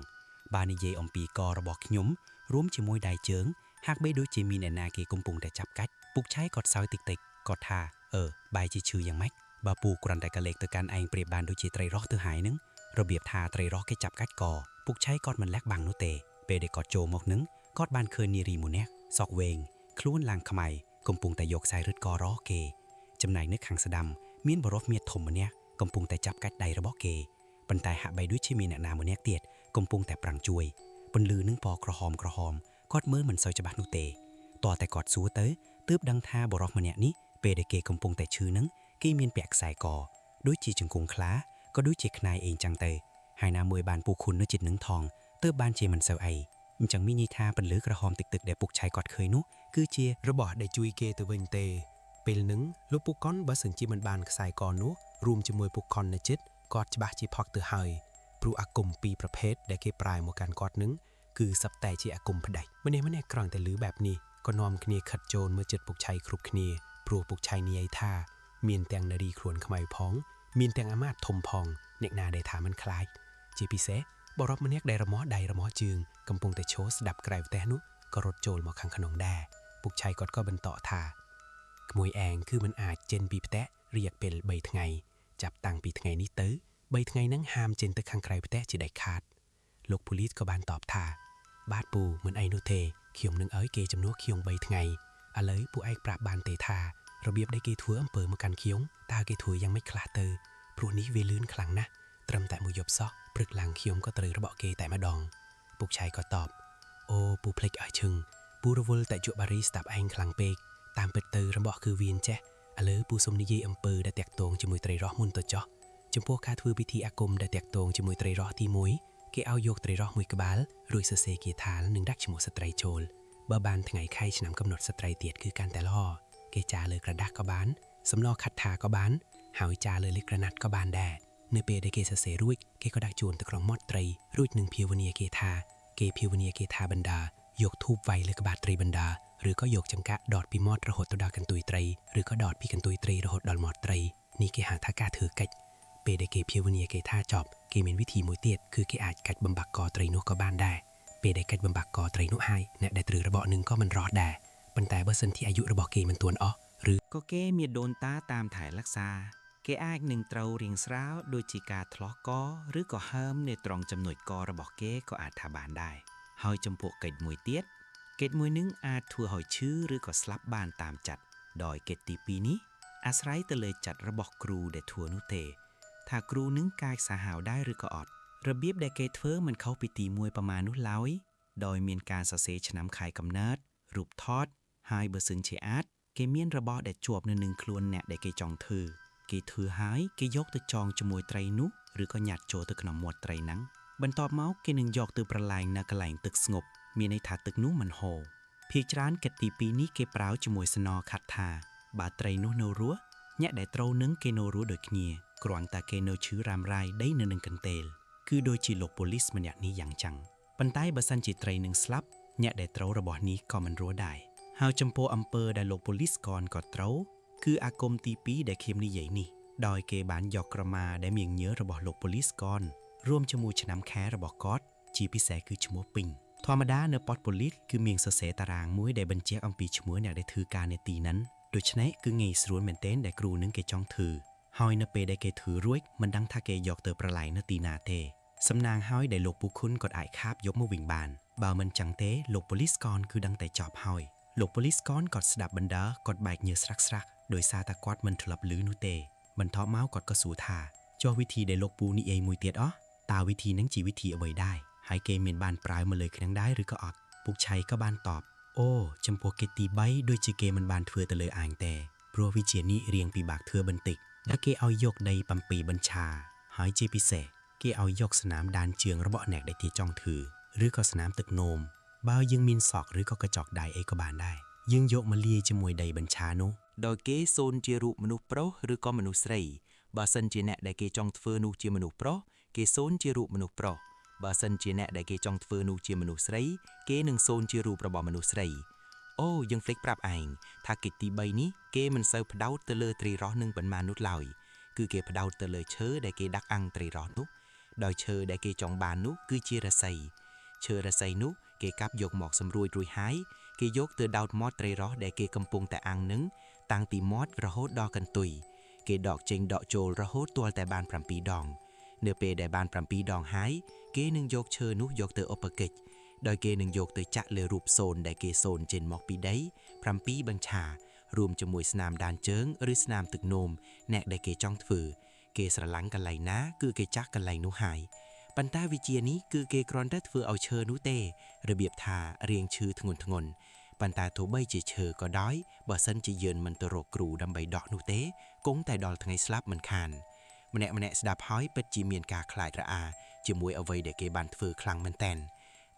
បាននិយាយអំពីករបស់ខ្ញុំរួមជាមួយដៃជើងហាក់បីដូចជាមានអ្នកណាគេកំពុងតែចាប់កាច់ពុកឆៃគាត់សើចតិចគាត់ថាបាយជាឈឺយ៉ាងម៉េចបើពូគ្រាន់តែក៏លេខទៅកាន់ឯងប្រៀបបានដូចជាត្រីរស់ទៅហើយនឹងរបៀបថាត្រីរស់គេចាប់កាច់កពុកឆៃគាត់មិនលាក់បាំងនោះទេពេលដែលគាត់ចូលមកនឹងគាត់បានឃើញនារីម្នាក់សក់វែងខ្លួនឡើងខ្មៅកំពុងតែយកខ្សែរឹតករ៉គេចំណែកនៅខាងស្ដាំមានបរិវមាធំម្នាក់កំពុងតែចាប់កាច់ដៃរបស់គេប៉ុន្តែហាក់បីដូចជាមានអ្នកណាម្នាក់ទៀតកំពុងតែប្រាំងជួយពន្លឺនឹងពណ៌ក្រហមគាត់មើលមិនសូវច្បាស់នោះទេតោះតែគាត់សួរទៅទើបដឹងថាបរិវម្នាក់នេះពេលដែលគេកំពុងតែឈឺនឹងគេមានពាក់ខ្សែកដូចជាជង្គង់ខ្លាក៏ដូចជាខ្នាយអេងចឹងទៅហើយណាមួយបានពូខុននៅចិត្តនឹងថងទើបបានជាមិនសូវអីអញ្ចឹងមានន័យថាពន្លឺក្រហមតិចដែលពុកឆៃគាត់ឃើញនោះគឺជារបស់ដែលជួយគេទៅវិញទេពេលនឹងលោកពុកកុនបើសិនជាមិនបានខ្សែកនោះរួមជាមួយពុកខុននៅចិត្តគាត់ច្បាស់ជាផកទៅហើយព្រោះអាគមពីរប្រភេទដែលគេប្រើមកកាន់គាត់នឹងគឺសັບតែជាអាគមផ្ដាច់ម្នាក់ក្រង់តែលឺបែបនេះក៏នាំគ្នាខិតចូលមើលចិត្តពុកឆៃគ្រប់គ្នាព្រោះពុកឆៃនិយាយថាមានទាំងនារីខ្លួនខ្មៅផងមានទាំងអាមាត្យធំផងអ្នកណាដែលថាមិនខ្លាចជាពិសេសបរិបម្នាក់ដែលរមាស់ដៃរមាស់ជើងកំពុងតែឈរស្ដាប់ក្រៅផ្ទះនោះក៏រត់ចូលមកខាងក្នុងដែរពុកឆៃគាត់ក៏បន្តថាក្មួយឯងគឺមិនអាចចេញពីផ្ទះរយៈពេល3ថ្ងៃចាប់តាំងពីថ្ងៃនេះទៅ3ថ្ងៃហ្នឹងហាមចេញទៅខាងក្រៅផ្ទះជាដាច់ខាតលោកប៉ូលីសក៏បានតបថាបាទពូមិនអីនោះទេខ្ញុំនឹងឲ្យគេចំនួនខ្ញុំ3ថ្ងៃឥឡូវពួកឯងប្រាប់បានទេថារបៀបដែលគេធ្វើអំពើមកកាន់ខ្ញុំតើគេធ្វើយ៉ាងម៉េចខ្លះទៅព្រោះនេះវាលឿនខ្លាំងណាស់ត្រឹមតែមួយយប់សោះព្រឹកឡើងខ្ញុំក៏ត្រូវរបកគេតែម្ដងពុកឆៃក៏តបអូពូភ្លេចឲ្យឈឹងពូរវល់តែជក់បារីស្ដាប់ឯងខ្លាំងពេកតាមពិតទៅរបកគឺវាចេះឥឡូវពូសុំនិយាយអំពើដែលតាក់ទងជាមួយត្រីរស់មុនទៅចោះចំពោះការធ្វើពិធីអាគមដែលតាក់ទងជាមួយត្រីរស់ទី1គេឲ្យយកត្រីរស់មួយក្បាលរួចសរសេរគាថានិងដាក់ឈ្មោះស្ត្រីចូលបើបានថ្ងៃខែឆ្នាំកំណត់ស្ត្រីទៀតគឺកាន់តែល្អគេចាលើក្រដាស់ក៏បានសំណខັດថាក៏បានហើយចាលើលេខក្រណាត់ក៏បានដែរនៅពេលដែលគេសរសេររួចគេក៏ដាក់ជូនទៅក្នុងមាត់ត្រីរួចនឹងភាវនាគេភាវនាគេថាបណ្ដាយកធូបវាយលើក្បាលត្រីបណ្ដាឬក៏យកចង្កាក់ដតពីមាត់រហូតទៅដល់កន្ទុយត្រីឬក៏ដតពីកន្ទុយត្រីរហូតដល់មាត់ត្រីនេះគេហៅថាការធ្វើកិច្ចពេលដែលគេភាវនាគេថាចប់គេមានវិធីមួយទៀតគឺគេអាចកាច់បំបាក់កត្រីនោះក៏បានដែរពេលដែលកាច់បំបាក់កត្រីនោះហើយអ្នកដែលត្រូវរបកនឹងក៏មិនរស់ដែរប៉ុន្តែបើសិនជាអាយុរបស់គេមិនទាន់អស់ឬក៏គេមានដូនតាតាមថែរក្សាគេអាចនឹងត្រូវរៀងស្រាវដូចជាការថ្លោះកឬក៏ហើមនៅត្រង់ចំណុចករបស់គេក៏អាចថាបានដែរហើយចំពោះកិច្ចមួយទៀតកិច្ចមួយនឹងអាចធ្វើឲ្យឈឺឬក៏ស្លាប់បានតាមចិត្តដោយកិច្ចទី2នេះអាស្រ័យទៅលើចិត្តរបស់គ្រូដែលធ្វើនោះទេថាគ្រូនឹងកាយសាហាវដែរឬក៏អត់របៀបដែលគេធ្វើមិនខុសពីទី1ប្រមាណនោះឡើយដោយមានការសរសេរឆ្នាំខែកំណើតរូបថតហើយបើសិនជាអាចគេមានរបស់ដែលជាប់នៅនឹងខ្លួនអ្នកដែលគេចង់ធ្វើគេធ្វើហើយគេយកទៅចងជាមួយត្រីនោះឬក៏ញ៉ាត់ចូលទៅក្នុងមាត់ត្រីហ្នឹងបន្ទាប់មកគេនឹងយកទៅប្រឡាយនៅកន្លែងទឹកស្ងប់មានន័យថាទឹកនោះមិនហូរភាគច្រើនកិច្ចទី2នេះគេប្រើជាមួយស្នខាត់ថាបើត្រីនោះនៅរស់អ្នកដែលត្រូវនឹងគេនៅរស់ដូចគ្នាគ្រាន់តែគេនៅឈឺរ៉ាំរ៉ៃដីនៅនឹងកន្ទេលគឺដូចជាលោកប៉ូលីសម្នាក់នេះយ៉ាងចឹងប៉ុន្តែបើសិនជាត្រីនឹងស្លាប់អ្នកដែលត្រូវរបស់នេះក៏មិនរស់ដែរហ ហើយចំពោះអំពើដែលលោកប៉ូលីសកនក៏ត្រូវគឺអាគមទី2ដែលខ្ញុំនិយាយនេះដោយគេបានយកក្រមាដែលមានញើរបស់លោកប៉ូលីសកនរួមជាមួយឆ្នាំខែរបស់គាត់ជាពិសេសគឺឈ្មោះពីងធម្មតានៅប៉ុតប៉ូលីសគឺមានសរសេរតារាងមួយដែលបញ្ជាក់អំពីឈ្មោះអ្នកដែលធ្វើការនៅទីហ្នឹងដូច្នេះគឺងាយស្រួលមែនទែនដែលគ្រូនឹងគេចង់ធ្វើហើយនៅពេលដែលគេធ្វើរួចមិនដឹងថាគេយកទៅប្រឡែងនៅទីណាទេសំណាងហើយដែលលោកពូខុនគាត់អាចខាបយកមកវិញបានបើមិនចឹងទេលោកប៉ូលីសកនគឺដឹងតែចប់ហើយលោកប៉ូលីសកនគាត់ស្ដាប់បណ្ដាគាត់បែកញើសស្រាក់ដោយសារតែគាត់មិនធ្លាប់ឮនោះទេបន្ទាប់មកគាត់ក៏សួរថាចុះវិធីដែលលោកពូនិយាយមួយទៀតអោះតើវិធីហ្នឹងជាវិធីអ្វីដែរហើយគេមានបានប្រើមកលើក្នុងដែរឬក៏អត់ពុកឆៃក៏បានតបអូចំពោះគេទី3ដូចជាគេមិនបានធ្វើទៅលើអាញទេព្រោះវិជានេះរៀងពិបាកធ្វើបន្តិចដែលគេឲ្យយកដី7បញ្ឆាហើយជាពិសេសគេឲ្យយកស្នាមដានជើងរបស់អ្នកដែលទីចង់ធ្វើឬក៏ស្នាមទឹកនោមបើយើងមានសក់ឬក៏កញ្ចក់ដៃអីក៏បានដែរយើងយកមកលាយជាមួយដីបញ្ឆានោះដោយគេសូនជារូបមនុស្សប្រុសឬក៏មនុស្សស្រីបើសិនជាអ្នកដែលគេចង់ធ្វើនោះជាមនុស្សប្រុសគេសូនជារូបមនុស្សប្រុសបើសិនជាអ្នកដែលគេចង់ធ្វើនោះជាមនុស្សស្រីគេនឹងសូនជារូបរបស់មនុស្សស្រីអូយើងភ្លេចប្រាប់ឯងថាកិច្ចទី3នេះគេមិនសូវផ្ដោតទៅលើត្រីរ៉ស់នឹងប៉ុន្មាននោះឡើយគឺគេផ្ដោតទៅលើឈើដែលគេដាក់អាំងត្រីរ៉ស់នោះដោយឈើដែលគេចង់បាននោះគឺជារស័យឈើរស័យនោះគេកាប់យកមកសម្រួចរួចហើយគេយកទៅដោតមាត់ត្រីរ៉ស់ដែលគេកំពុងតែអាំងនឹងតាំងពីមាត់រហូតដល់កន្ទុយគេដកចេញដកចូលរហូតទាល់តែបាន7ដងនៅពេលដែលបាន7ដងហើយគេនឹងយកឈើនោះយកទៅឧបកិច្ចដោយគេនឹងយកទៅចាក់លើរូបសូនដែលគេសូនចេញមកពីដី7បញ្ឆារួមជាមួយស្នាមដានជើងឬស្នាមទឹកនោមអ្នកដែលគេចង់ធ្វើគេស្រឡាញ់កន្លែងណាគឺគេចាក់កន្លែងនោះហើយប៉ុន្តែវិជានេះគឺគេគ្រាន់តែធ្វើឲ្យឈើនោះទេរបៀបថារៀងឈឺធ្ងន់ប៉ុន្តែទោះបីជាឈើក៏ដោយបើសិនជាយើងមិនទៅរកគ្រូដើម្បីដកនោះទេគង់តែដល់ថ្ងៃស្លាប់មិនខានម្នាក់ស្ដាប់ហើយពិតជាមានការខ្លាចរអាជាមួយអ្វីដែលគេបានធ្វើខ្លាំងមែនតែន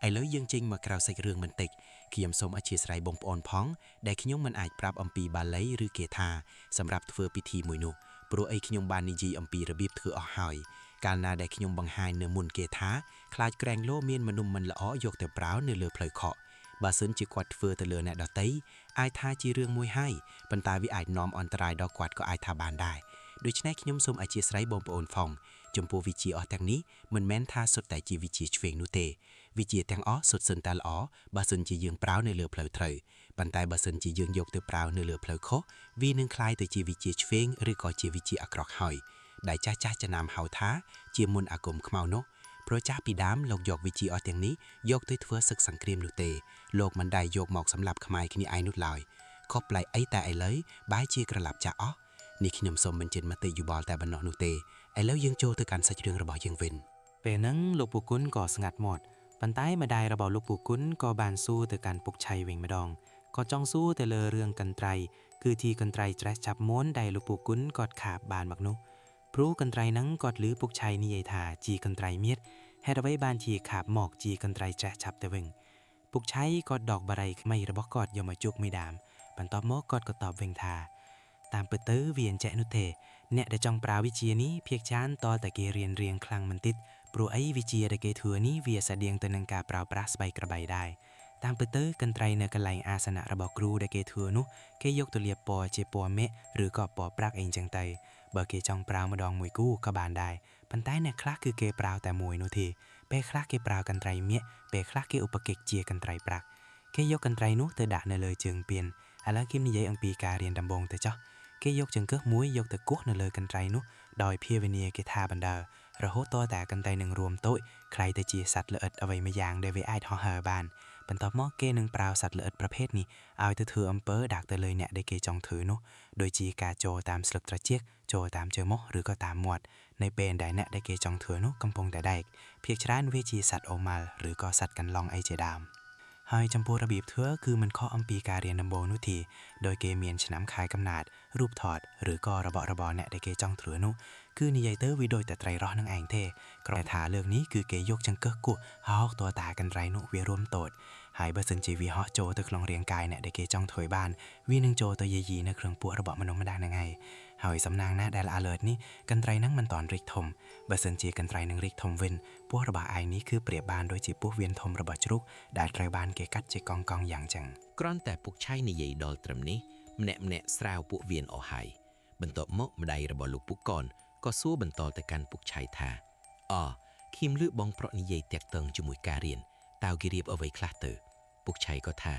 ឥឡូវយើងចេញមកក្រៅសាច់រឿងបន្តិចខ្ញុំសូមអធិស្ឋានបងប្អូនផងដែលខ្ញុំមិនអាចប្រាប់អំពីបាលីឬគាថាសម្រាប់ធ្វើពិធីមួយនោះព្រោះអីខ្ញុំបាននិយាយអំពីរបៀបធ្វើអស់ហើយកាលណាដែលខ្ញុំបង្ហាញនៅមុនគេថាខ្លាចក្រែងលោមានមនុស្សមិនល្អយកទៅប្រើនៅលើផ្លូវខកបើសិនជាគាត់ធ្វើទៅលើអ្នកដទៃអាចថាជារឿងមួយហើយប៉ុន្តែវាអាចនាំអន្តរាយដល់គាត់ក៏អាចថាបានដែរដូច្នេះខ្ញុំសូមអធិស្ឋានបងប្អូនផងចំពោះវិជាអស់ទាំងនេះមិនមែនថាសុទ្ធតែជាវិជាឆ្វេងនោះទេវិជាទាំងអស់សុទ្ធសឹងតែល្អបើសិនជាយើងប្រើនៅលើផ្លូវត្រូវប៉ុន្តែបើសិនជាយើងយកទៅប្រើនៅលើផ្លូវខុសវានឹងคล้ายទៅជាវិជាឆ្វេងឬក៏ជាវិជាអាក្រក់ហើយដែលចាស់ចំណាំហៅថាជាមុនអាគមខ្មៅនោះព្រោះចាស់ពីដើមលោកយកវិជាអស់ទាំងនេះយកទៅធ្វើសឹកសង្គ្រាមនោះទេលោកមិនដែលយកមកសម្លាប់ខ្មែរគ្នាឯងនោះឡើយខុសប្លែកអីតែឥឡូវបែរជាក្រឡាប់ចាស់អស់នេះខ្ញុំសូមបញ្ជាក់មតិយោបល់តែប៉ុណ្ណោះនោះទេឥឡូវយើងចូលទៅកាន់សាច់រឿងរបស់យើងវិញពេលហ្នឹងលោកពូគុណក៏ស្ងាត់មាត់ប៉ុន្តែម្ដាយរបស់លោកពូគុណក៏បានសួរទៅកាន់ពុកឆៃវិញម្ដងក៏ចង់សួរទៅលើរឿងកន្ត្រៃគឺទីកន្ត្រៃច្រេះចាប់មុនដែលលោកពូគុណគាត់ខាបបានមកនោះព្រោះកន្ត្រៃហ្នឹងគាត់ឮពុកឆៃនិយាយថាជាកន្ត្រៃមៀតហេតុអ្វីបានជាខាបមកជាកន្ត្រៃច្រេះចាប់ទៅវិញពុកឆៃគាត់ដកបារីក្មៃរបស់គាត់យកមកជោគមេដាមបន្ទាប់មកគាត់ក៏តបវិញថាតាមពិតទៅវាអញ្ចឹងនោះទេអ្នកដែលចង់ប្រើវិជានេះភាគច្រើនតតែគេរៀនរៀងខ្លាំងមិនតិចព្រោះអីវិជាដែលគេធ្វើនេះវាស្តៀងទៅនឹងការប្រើប្រាស់ស្បែកក្របីដែរតាមពិតទៅកន្ត្រៃនៅកន្លែងអាសនៈរបស់គ្រូដែលគេធ្វើនោះគេយកទៅលាបពណ៌ជាពណ៌មាក់ឬក៏ពណ៌ប្រាក់អីចឹងទៅបើគេចង់ប្រើម្ដងមួយគូក៏បានដែរប៉ុន្តែអ្នកខ្លះគឺគេប្រើតែមួយនោះទេពេលខ្លះគេប្រើកន្ត្រៃមាក់ពេលខ្លះគេឧបកិច្ចជាកន្ត្រៃប្រាក់គេយកកន្ត្រៃនោះទៅដាក់នៅលើជើងពៀនឥឡូវខ្ញុំនិយាយអំពីការរៀនដំបូងទៅចុះគេយកចង្កឹះមួយយកទៅគោះនៅលើកន្ត្រៃនោះដោយភាវនាគេថាបណ្ដើរហូតតតែកន្ត្រៃនឹងរួមតូចคล้ายទៅជាសត្វល្អិតអ្វីមួយយ៉ាងដែលវាអាចហោះហើរបានបន្ទាប់មកគេនឹងប្រើសត្វល្អិតប្រភេទនេះឲ្យទៅធ្វើអំពើដាក់ទៅលើអ្នកដែលគេចង់ធ្វើនោះដូចជាការចូលតាមស្លឹកត្រចៀកចូលតាមជើងមោះឬក៏តាមមាត់នៅពេលដែលអ្នកដែលគេចង់ធ្វើនោះកំពុងតែដែកភាគច្រើនវាជាសត្វអូម៉ាល់ឬក៏សត្វកន្លងអីជាដើមហើយចំពោះរបៀបធ្វើគឺមិនខុសអំពីការរៀនដំបូងនោះទេដោយគេមានឆ្នាំខែកំណើតរូបថតឬក៏របស់របរអ្នកដែលគេចង់ធ្វើនោះគឺនិយាយទៅវាដូចតែត្រីរស់នឹងឯងទេគ្រាន់តែថាលើកនេះគឺគេយកចង្កឹះគោះហោកតតាកន្ត្រៃនោះវារួមតូច ហើយបើសិនជាវាហោះចូលទៅក្នុងរាងកាយអ្នកដែលគេចង់ធ្វើបានវានឹងចូលទៅយាយីនៅក្នុងពួករបស់មនុស្សម្ដងហ្នឹងហើយសំណាងណាដែល alert នេះកន្ត្រៃហ្នឹងមិនតាន់រីកធំបើសិនជាកន្ត្រៃនឹងរីកធំវិញពោះរបស់ឯងនេះគឺប្រៀបបានដូចជាពោះវៀនធំរបស់ជ្រូកដែលត្រូវបានគេកាត់ជាកង់ៗយ៉ាងចឹង គ្រាន់តែពុកឆៃនិយាយដល់ត្រឹមនេះម្នាក់ស្រាវពួកវៀនអស់ហើយបន្ទាប់មកម្ដាយរបស់លោកពុកកនក៏សួរបន្តទៅកាន់ពុកឆៃថាខ្ញុំលឺបងប្រុសនិយាយតាក់ទងជាមួយការរៀនតើគេរៀបអ្វីខ្លះទៅពុកឆៃក៏ថា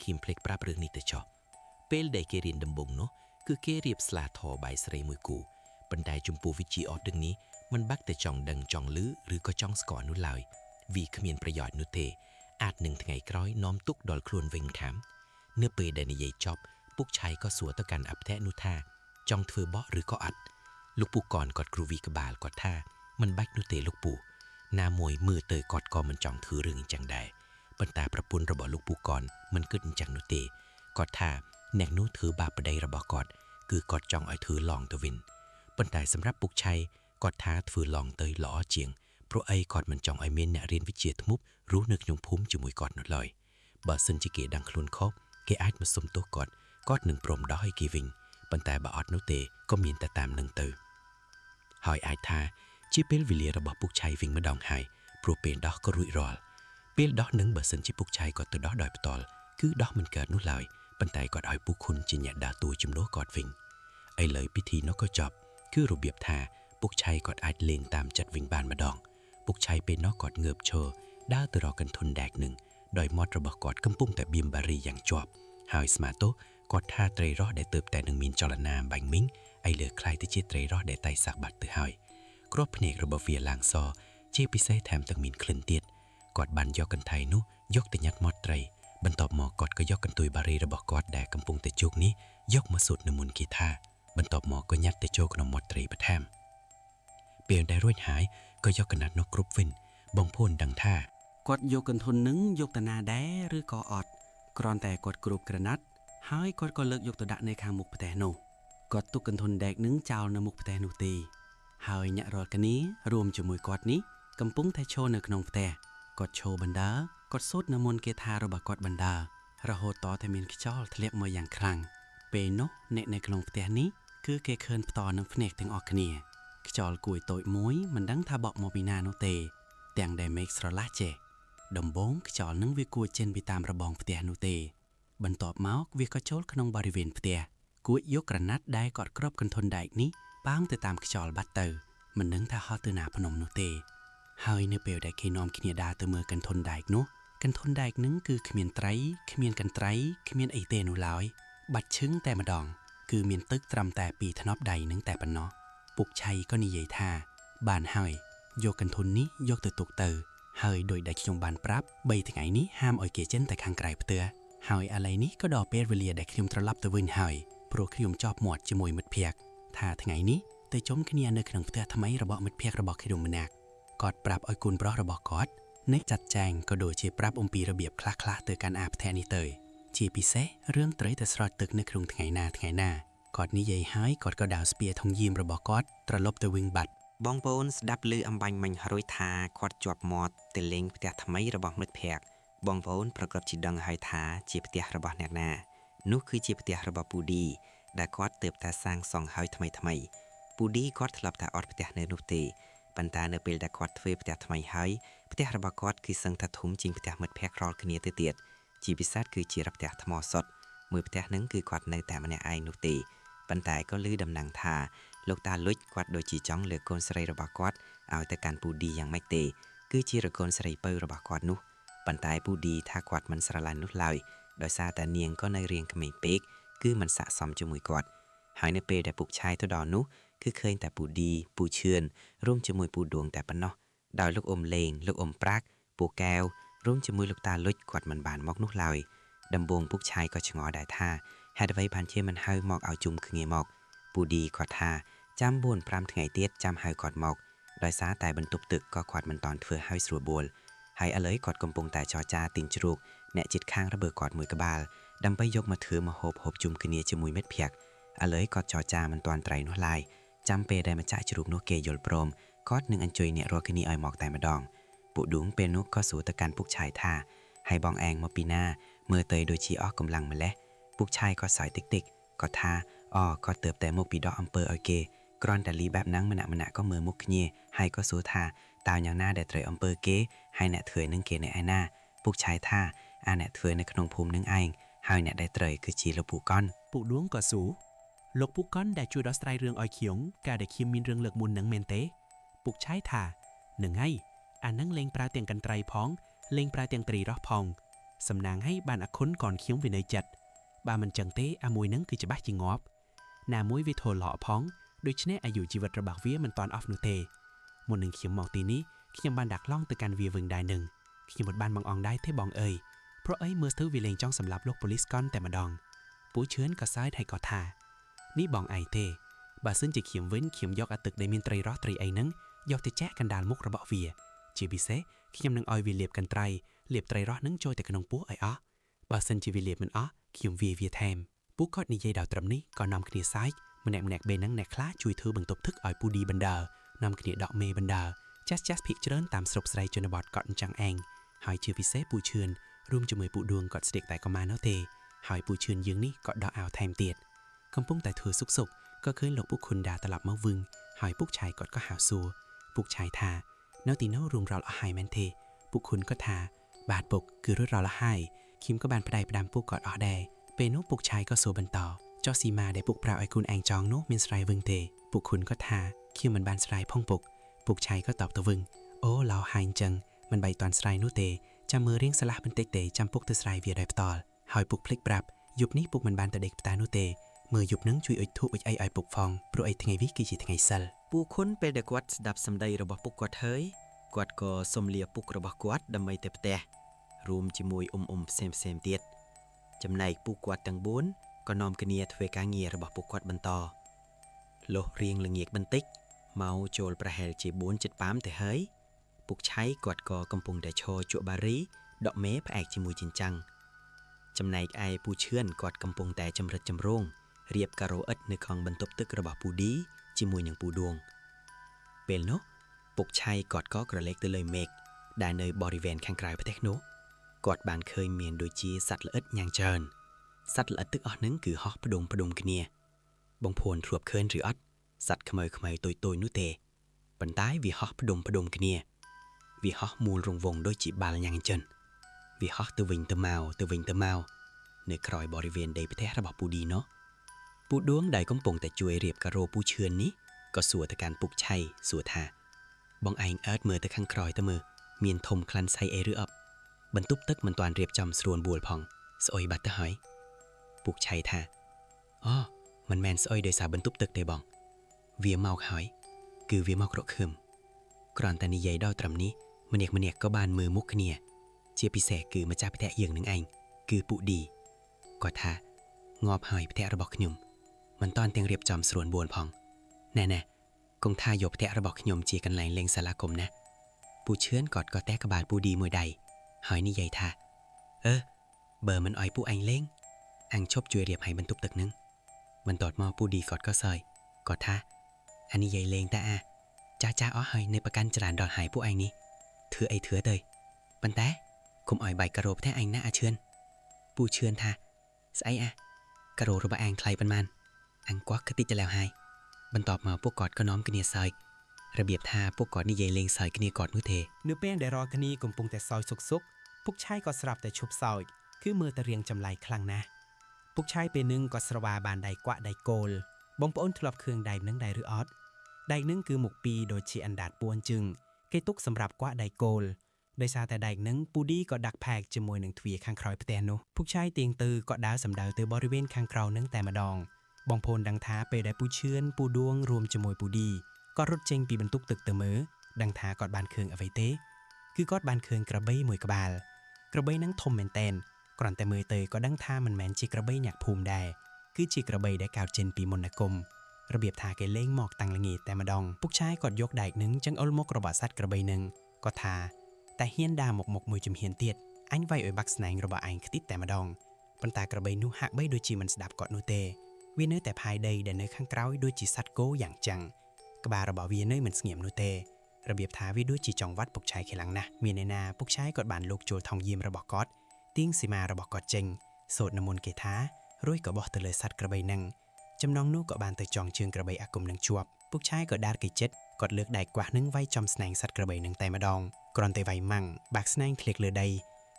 ខ្ញុំភ្លេចប្រាប់រឿងនេះទៅចុះពេលដែលគេរៀនដំបូងនោះគឺគេរៀបស្លាធរបាយស្រីមួយគូប៉ុន្តែចំពោះវិជ្ជាអត់ដឹងនេះមិនបាក់តែចង់ដឹងចង់លឺឬក៏ចង់ស្គាល់នោះឡើយវាគ្មានប្រយោជន៍នោះទេអាចនឹងថ្ងៃក្រោយនាំទុកដល់ខ្លួនវិញខាំនៅពេលដែលនិយាយចប់ពុកឆៃក៏សួរទៅកាន់អភៈនោះថាចង់ធ្វើបោះឬក៏អត់លោកពូកនគាត់គ្រូវីក្បាលគាត់ថាមិនបាច់នោះទេលោកពូណាមួយមើលទៅគាត់ក៏មិនចង់ធ្វើរឿងអញ្ចឹងដែរប៉ុន្តែប្រពន្ធរបស់លោកពូកនមិនគិតអញ្ចឹងនោះទេគាត់ថាអ្នកនោះធ្វើបាបប្តីរបស់គាត់គឺគាត់ចង់ឲ្យធ្វើឡងទៅវិញប៉ុន្តែសម្រាប់ពុកឆៃគាត់ថាធ្វើឡងទៅល្អជាងព្រោះអីគាត់មិនចង់ឲ្យមានអ្នករៀនវិជ្ជាធ្មប់រស់នៅក្នុងភូមិជាមួយគាត់នោះឡើយបើសិនជាគេដឹងខ្លួនខុសគេអាចមកសុំទោសគាត់នឹងព្រមដោះឲ្យគេវិញប៉ុន្តែបើអត់នោះទេក៏មានតែតាមនឹងទៅហើយអាចថាជាពេលវេលារបស់ពុកឆៃវិញម្ដងហើយព្រោះពេលដោះក៏រួចរាល់ពេលដោះនឹងបើសិនជាពុកឆៃគាត់ទៅដោះដោយផ្ទាល់គឺដោះមិនកើតនោះឡើយប៉ុន្តែគាត់ឲ្យពុកខុនជាអ្នកដើរតួជំនួសគាត់វិញឥឡូវពិធីនោះក៏ចប់គឺរបៀបថាពុកឆៃគាត់អាចលេងតាមចិត្តវិញបានម្ដងពុកឆៃពេលនោះគាត់ងើបឈរដើរទៅរកកន្ធនដែកនឹងដោយមាត់របស់គាត់កំពុងតែបៀមបារីយ៉ាងជាប់ហើយស្មាតោគាត់ថាត្រីរស់ដែលទៅតែនឹងមានចលនាបាញ់មីងឥឡូវคล้ายទៅជាត្រីរស់ដែលតៃសាក់បាត់ទៅហើយគ្រាប់ភ្នែករបស់វាឡើងសជាពិសេសថែមទាំងមានក្លិនទៀតគាត់បានយកកន្ថៃនោះយកទៅញ៉ាត់មាត់ត្រីបន្ទាប់មកគាត់ក៏យកកន្ទុយបារីរបស់គាត់ដែលកំពុងតែជោគនេះយកមកសូត្រនៅមុនគីថាបន្ទាប់មកក៏ញ៉ាត់ទៅចូលក្នុងមាត់ត្រីបន្ថែមពេលដែលរួចហើយក៏យកកណាត់នោះគ្រប់វិញបងប្អូនដឹងថាគាត់យកកន្ធននឹងយកតាណាដែរឬក៏អត់គ្រាន់តែគាត់គ្រប់ក្រណាត់ហើយគាត់ក៏លើកយកទៅដាក់នៅខាងមុខផ្ទះនោះគាត់ទុកកន្ធនដែកនឹងចោលនៅមុខផ្ទះនោះទេហើយអ្នករាល់គ្នារួមជាមួយគាត់នេះកំពុងតែឈរនៅក្នុងផ្ទះគាត់ឈរបណ្ដើរគាត់សូត្រនៅមុនគាថារបស់គាត់បណ្ដើររហូតតតែមានខ្យល់ធ្លាក់មកយ៉ាងខ្លាំងពេលនោះអ្នកនៅក្នុងផ្ទះនេះគឺគេឃើញផ្ទាល់នឹងភ្នែកទាំងអស់គ្នាខ្យល់គួយតូចមួយមិនដឹងថាបក់មកពីណានោះទេទាំងដែលមេឃស្រឡះចេះដំបូងខ្យល់នឹងវាគួចចេញពីតាមរបងផ្ទះនោះទេបន្ទាប់មកវាក៏ចូលក្នុងបរិវេណផ្ទះគួចយកក្រណាត់ដែលគាត់គ្របកន្ធនដែកនេះប៉ាងទៅតាមខ្យល់បាត់ទៅមិនដឹងថាហត់ទៅណាភ្នំនោះទេហើយនៅពេលដែលគេនាំគ្នាដើរទៅមើលកន្ធនដែកនោះកន្ធនដែកនឹងគឺគ្មានត្រីគ្មានកន្ត្រៃគ្មានអីទេនោះឡើយបាត់ឈឹងតែម្ដងគឺមានទឹកត្រឹមតែពីថ្នប់ដៃនឹងតែប៉ុណ្ណោះពុកឆៃក៏និយាយថាបានហើយយកកន្ធននេះយកទៅទុកទៅហើយដោយដែលខ្ញុំបានប្រាប់3ថ្ងៃនេះហាមឲ្យគេចេញតែខាងក្រៅផ្ទះហើយឥឡូវនេះក៏ដល់ពេលវេលាដែលខ្ញុំត្រឡប់ទៅវិញហើយព្រោះខ្ញុំជាប់មាត់ជាមួយមិត្តភ័ក្តិថាថ្ងៃនេះទៅជុំគ្នានៅក្នុងផ្ទះថ្មីរបស់មិត្តភ័ក្តិរបស់ខ្ញុំម្នាក់គាត់ប្រាប់ឲ្យគុណប្រុសរបស់គាត់អ្នកចាត់ចែងក៏ដូចជាប្រាប់អំពីរបៀបខ្លះៗទៅកាន់អាផ្ទះនេះទៅជាពិសេសរឿងត្រីទៅស្រោចទឹកនៅក្នុងថ្ងៃណាគាត់និយាយហើយគាត់ក៏ដើរស្ពាយធំយាមរបស់គាត់ត្រឡប់ទៅវិញបាត់បងប្អូនស្ដាប់ឮអំបញ្ញមិញរួយថាគាត់ជាប់មាត់ទៅលេងផ្ទះថ្មីរបស់មិត្តភ័ក្តិបងប្អូនប្រកបជាដឹងហើយថាជាផ្ទះរបស់អ្នកណានោះគឺជាផ្ទះរបស់ពូឌីដែលគាត់ទើបតែសាងសង់ហើយថ្មីពូឌីគាត់ធ្លាប់តែអត់ផ្ទះនៅនោះទេប៉ុន្តែនៅពេលដែលគាត់ធ្វើផ្ទះថ្មីហើយផ្ទះរបស់គាត់គឺសឹងថាធំជាងផ្ទះមិត្តភ័ក្តិរាល់គ្នាទៅទៀតជាពិសេសគឺជាផ្ទះថ្មសុទ្ធមួយផ្ទះហ្នឹងគឺគាត់នៅតែម្នាក់ឯងនោះទេប៉ុន្តែក៏ឮដំណឹងថាលោកតាលុចគាត់ដូចជាចង់លើកកូនស្រីរបស់គាត់ឲ្យទៅកាន់ពូឌីយ៉ាងម៉េចទេគឺជារកូនស្រីពៅរបស់គាត់នោះប៉ុន្តែពូឌីថាគាត់មិនស្រឡាញ់នោះឡើយដោយសារតែនាងក៏នៅរៀងក្មេងពេកគឺមិនស័ក្តិសមជាមួយគាត់ហើយនៅពេលដែលពុកឆាយទៅដល់នោះគឺឃើញតែពូឌីពូឈឿនរួមជាមួយពូដួងតែប៉ុណ្ណោះដោយលោកអ៊ំលេងលោកអ៊ំប្រាក់ពូកែវរួមជាមួយលោកតាលុចគាត់មិនបានមកនោះឡើយដំបូងពុកឆាយក៏ឆ្ងល់ដែរថាហេតុអ្វីបានជាមិនហៅមកឲ្យជុំគ្នាមកពូឌីគាត់ថាចាំ 4-5 ថ្ងៃទៀតចាំហៅគាត់មកដោយសារតែបន្ទប់ទឹកក៏គាត់មិនតាន់ធ្វើឲ្យស្រួលបួលហើយឥឡូវគាត់កំពុងតែចរចាទិញជ្រូកអ្នកជិតខាងរើគាត់មួយក្បាលដើម្បីយកមកធ្វើម្ហូបហូបជុំគ្នាជាមួយមិត្តភ័ក្តិឥឡូវគាត់ចរចាមិនតាន់ត្រីនោះឡើយចាំពេលដែលម្ចាស់ជ្រូកនោះគេយល់ព្រមគាត់នឹងអញ្ជើញអ្នករាល់គ្នាឲ្យមកតែម្ដងពួកឌួងពេលនោះក៏សួរទៅកាន់ពុកឆាយថា ให้บองแองมาปีหน้าเมื่อเตยโดยชีออกกำลังมาแล้วปุกชายก็สายติ๊กก็ทาก็เติบแต่มุกปีดอกอำเภอโอเคกรอนแต่ลีแบบนังมันอะก็มือมุกเงียให้ก็สู้ทาตาวอย่างหน้าแดดเตยอำเภอเกให้แหน่เถยนึงเกในไอหน้าปุกชายท่าแหน่เถยในขนมภูมินึงไอให้แหน่ได้เตยคือชีละปุก้อน ปุดวงก็สูลกปุกก้อนได้ช่วยดอสไตรเรื่องอ้อยเขียงกาได้คิมมินเรื่องเลือกมุนหนังเมนเตปุกใช้ถ่าหนึ่งให้นั่งเลงปลาเตียงกันไตรพ้องเลงปลาเตียงตรีรอพองสำนางให้บานอค้นก่อนเขียงวินัยจัดบามันจังเตมวยนังคือจะบ้าจิงอบนามวยวิโทหล่อพ้องโดยชนะอายุจีวัตระบากเวียมันตอนออฟนูเตมนหนึ่งเขียมมองตีนี้ขยมบานดักล่องตือการเวียเวิงได้หนึ่งขยมบทบานบางอองได้เทบองเพราะเมื่อเธอวิเลงจ้องสำหรับโลกโพลิสก้อนแต่มาดองปูเชื้อนก็ซ้ายไทยก็ทานี่บองบาซึ่งจะเขียมเว้นเขียมยอกอตึกในมินตรีรอตรีนังยอกจะแจ้กันดานมุกระเบาะเวียจีบิเซขยมนังออยวีเลียบกันไตรเลียบไตรรอดนังโจยแต่ขนมปูบาซึ่งจีวีเลียบมันเขียมเวียแทมปูกอดในยัยดาวตรำนี้ก็นำคดีซ้ายมันแนกเบนังแนกคล้าช่วยเธอบังตบทึกออยปูดีบันดานำคดีดอกเมบันดาจัสพิกเจริญตามสรุปใส่จนบอดก่อนจังแองหายชื่อพิเศษปูเชือนร่วมจมือปูดวงกอดเสด็จแต่ก็มาเนาเตหายปูเชือนยืงนี่กอดดอกอ่าวแทมเตียดคำพุ่งแต่เธอสุกก็เคยหลบปุกคุณดาตลับมาบึงหายปุกชายกอดก็หาวซัวปุกชายทาเนาตีโนรุงเราละหายแมนเทปุกคุณก็ทาบาดปกคือรถเราละหายคิมก็บานประดายประดามปุกกอดแดเปโนปุกชายก็โซบันต่อจอซีมาได้ปุกปราไอคุณแองจองโนมินสไลวึงเตปุกคุณก็ทาคิมมันบานสไลพ่องปุกชายก็ตอบตะวึงโอ้เราหายจังมันใบตอนสไลนูเตจำมือเรียงสลับเป็นเตะจำปุกตะสไลเวียได้ต่อหอยปุกพลิกปรับยุบนี้ปุกมันบานแต่เด็กตานูเตมือหยุบนังช่วยอุดทุไอปุกฟองโปรไอทั้งไงวิกิจิทั้งไงซัลปูค้นไปเด็กวัดดับสำได้ระบบปุกกวดเฮ้ยกวดก็สมเลียปุกระบบกวดดำไม่เตะแต่รวมจิมวยเซมเตียดจำในปุกกวดตั้งบุญก็นอมกเนียทเวกาเงียระบบปุกกวดบรรทอโลเรียงละเงียกบันติกเมาโจลประเฮลจีบุญจิตปั๊มแต่เฮ้ยปุกใช้กวดก็กำปงแต่โชจั่วบารีดอกเมพแอกจิมวยจินจังจำในไอปูเชื่อนกวดกำปงแต่จำรัดจำร่งเรียบกะโรเอ็ดในคลองบรรทบตึกระบาปูดีจิมวยอย่างปูดวงเป็นเนาะปุกชัยกอดก็กระเล็กตัวเลยเมกได้ในบริเวณข้างไกลประเทศโนกอดบานเคยเมียนโดยจีสัตว์ละเอ็ดอย่างเจินสัตว์ละเอ็ดตึกออนึงคือฮอกประดมกันเนี่ยบงโพนทรวบเคินหรืออดสัตว์ขโมยตัวนุเตปันท้ายวีฮอกประดมกันเนี่ยวีฮอกมูลรงวงโดยจีบาลอย่างเจินวีฮอกตัววิงตัวเมาในครอยบริเวณใดประเทศระบาปูดีเนาะปูดวงใดก้มปงแต่จวยเรียบกระโรปูเชือนนี้ก็สัวแต่การปุกชัยสัวทาบองไอเอิร์ดมือแต่ข้างครอยตะมือเมียนทมคลันไซเอรืออับบรรทุบตึกมันตอนเรียบจำสรวนบัวพองสอยบัตตะหอยปุกชัยทามันแมนสอยโดยสาบรรทุบตึกได้บองเวียเมาหอยคือเวียเมากระเคิมกรอนตานิยัยดาวตรำนี้มันเอกก็บานมือมุกเนียเจียพิเศษคือมาจากพิแทะเยืองหนึ่งไอคือปุดีก็ทางอบหอยพิแทะระบอกขยุมมันตอนเตียงเรียบจอมสรวนบวนพองแน่กงทายกแทะระบอกขยมจีกันไหลเลงสารคมนะปูเชื้อนกอดก็แตกกระบาดปูดีมวยใดหอยนี่ใหญ่ท่าเบอร์มันอ้อยปูอังเล้งอังชบจวยเรียบให้บรรทุบตึกนึงมันตอดมอปูดีกอดก็ซอยกอดท่าอันนี้ใหญ่เลงแต่จ้าอ้อหอยในประกันจรานดอดหายปูอังนี้เถือเตยปันแต่คุมอ้อยใบกระโรบแท้อังนะเชือนปูเชือนท่าไซกระโรระบะอังใครปันมันอังกวักกติจะแล้วหายบรรตอบมาพวกกอดก็น้อมกันเนียซอยระเบียบท่าพวกกอดนี่ใหญ่เลงซอยกันเนียกอดนุเทเนื้อแป้งได้รอกันนี้กลมปงแต่ซอยสุกพวกชายก็สลับแต่ชุบซอยคือมือตะเรียงจำไหลคลังนะพวกชายเป็นนึงก็สวาบานใดกว่าใดโกลบงปอนทลบเครื่องใดนึงใดหรือออดใดนึงคือหมกปีโดยชีอันดาดปวนจึงเกตุกสำหรับกว่าใดโกลโดยซาแต่ใดนึงปูดีก็ดักแพกจมวยหนึ่งทวีข้างครอยพเตนุพวกชายเตียงตือก็ดาวสำดาวตือบริเวณข้างคราวนึงแต่มาดองบองโพนดังท้าไปได้ปูเชือนปูดวงรวมจมวยปูดีก็รถเจงปีบรรทุกตึกเตอมือดังท้ากอดบานเคืองเอาไว้เต้คือกอดบานเคืองกระเบ้ยมวยกระบาลกระเบ้ยนั่งทมแมนเตนกร่อนแต่มือเตยก็ดังท้ามันแมนจีกระเบ้ยหยักภูมิได้คือจีกระเบ้ยได้กาวเจนปีมนกรมระเบียบทาเกเล้งหมอกตังละงีแต่มาดองพวกชายกอดยกได้นึงจังเอามกระบาดซัดกระเบ้ยนึงก็ทาแต่เฮียนดาหมกมวยจมเฮียนเตียดอันไว้อ่อยบักสไนระบาอังคติดแต่มาดองปันตากระเบ้ยนุหักใบโดยจีมันสดับกอดนูเตเวียเนอแต่ภายใดเดินเนื้อข้างเกล้าด้วยจีซัดโก้อย่างจังกบาระบาเวียเนอเหมือนเงียมนูเต ระเบียบท้าวิด้วยจีจองวัดปุกชายเขลังนะมีในนาปุกชายกดบานลูกโจทองยิมระบอกกอดติ้งสีมาระบอกกอดเจงโสดนมนเกท้ารุ่ยก็บอกเตลยสัตว์กระใบนังจำนองนู้ก็บานเตยจองเชิงกระใบอากมนังจวบปุกชายก็ดาดกิเจ็ดกดเลือกได้กว่านึงไว้จอมสแนงสัตว์กระใบนังไตมาดองกรอนเตยไวมั่งบากสแนงเคลียกเลือใด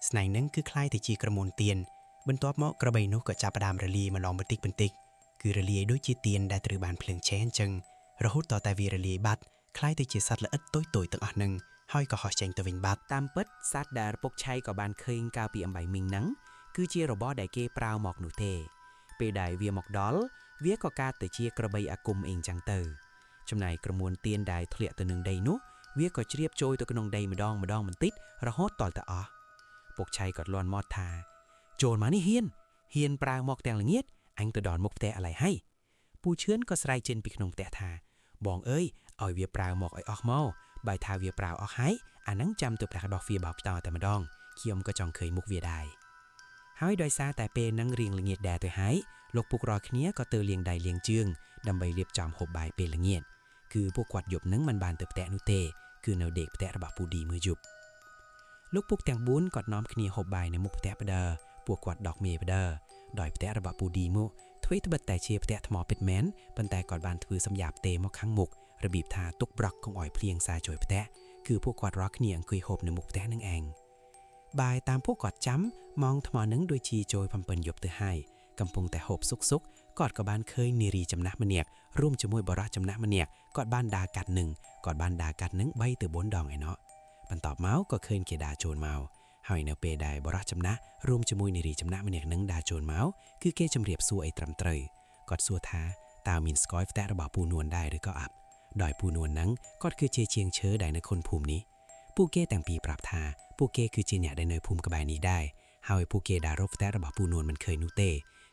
สแนงนั้นคือคล้ายติจีกระมวลเตียนบนตัวเหมาะกระใบนู้ก็จับประดามระลีมาลองบันติกคือระลีด้วยจีเตียนได้ตรึบานเพลิงแช่นจึงระหุต่อแต่วีระลีบัดคล้ายติจีสัตว์ละอึดต้อยตั้งอ่อนหนึ่งห้อยก็หอเชงตัววิงบัด តាមពិតសត្វដែលពុកឆៃក៏បានឃើញកាលពីអំបៃមីងហ្នឹងគឺជារបស់ដែលគេប្រើមកនោះទេពេលដែលវាមកដល់វាក៏កើតទៅជាក្របីអាគមអីចឹងទៅចំណែកក្រមួនទៀនដែលធ្លាក់ទៅនឹងដីនោះវាក៏ជ្រាបចូលទៅក្នុងដីម្ដងបន្តិចរហូតតទៅអស់ពុកឆៃក៏លន់មកថាចូលមកនេះហ៊ានប្រើមកទាំងល្ងាចអញទៅដល់មុខផ្ទះឥឡូវហើយពូឈឿនក៏ស្រែកចេញពីក្នុងផ្ទះថាបងអើយឲ្យវាប្រើមកឲ្យអស់មកបើថាវាប្រើអស់ហើយអាហ្នឹងចាំទៅប្រាក់ដោះវាបោកផ្តោតែម្ដងខ្ញុំក៏ចង់ឃើញមុខវាដែរហើយដោយសារតែពេលហ្នឹងរៀងល្ងាចដែរទៅហើយលោកពុករកគ្នាក៏ទៅលាងដៃលាងជើងដើម្បីរៀបចំហូបបាយពេលល្ងាចគឺពួកគាត់យប់ហ្នឹងមិនបានទៅផ្ទះនោះទេគឺនៅដេកផ្ទះរបស់ពូឌីមើលយប់លោកពុកទាំង4គាត់នាំគ្នាហូបបាយនៅមុខផ្ទះបដិពួកគាត់ដកមេបដិដោយផ្ទះរបស់ពូឌីមកធ្វើត្បិតតែជាផ្ទះថ្មពិតមែនប៉ុន្តែគាត់បានធ្វើសម្យាបទេមកខាងមុខរបៀបថាទុកប្រក់កុំឲ្យភ្លៀងសាជួយផ្ទះគឺពួកគាត់រកគ្នាអង្គុយហូបនៅមុខផ្ទះនឹងឯងបាយតាមពួកគាត់ចាំម៉ងថ្មនឹងដូចជាជួយ7យប់ទៅហើយកំពុងតែហូបសុកគាត់ក៏បានឃើញនារីចំណាស់ម្នាក់រួមជាមួយបរិះចំណាស់ម្នាក់គាត់បានដើរកាត់នឹង3ទៅ4ដងឯណោះបន្ទាប់មកក៏ឃើញគេដើរចូលមកហើយនៅពេលដែលបរិះចំណាស់រួមជាមួយនារីចំណាស់ម្នាក់នឹងដើរចូលមកគឺគេជម្រាបសួរអីត្រឹមត្រូវគាត់សួរថាតើមានស្គាល់ផ្ទះរបស់ពូនួនដែរឬក៏អត់ដោយពូនួនហ្នឹងគាត់គឺជាជាងឈើដែលនៅខុនភូមិនេះពួកគេទាំងពីរប្រាប់ថាពួកគេគឺជាអ្នកដែលនៅភូមិក្បែរនេះដែរហើយពួកគេដើររកផ្ទះរបស់ពូនួនមិនឃើញនោះទេ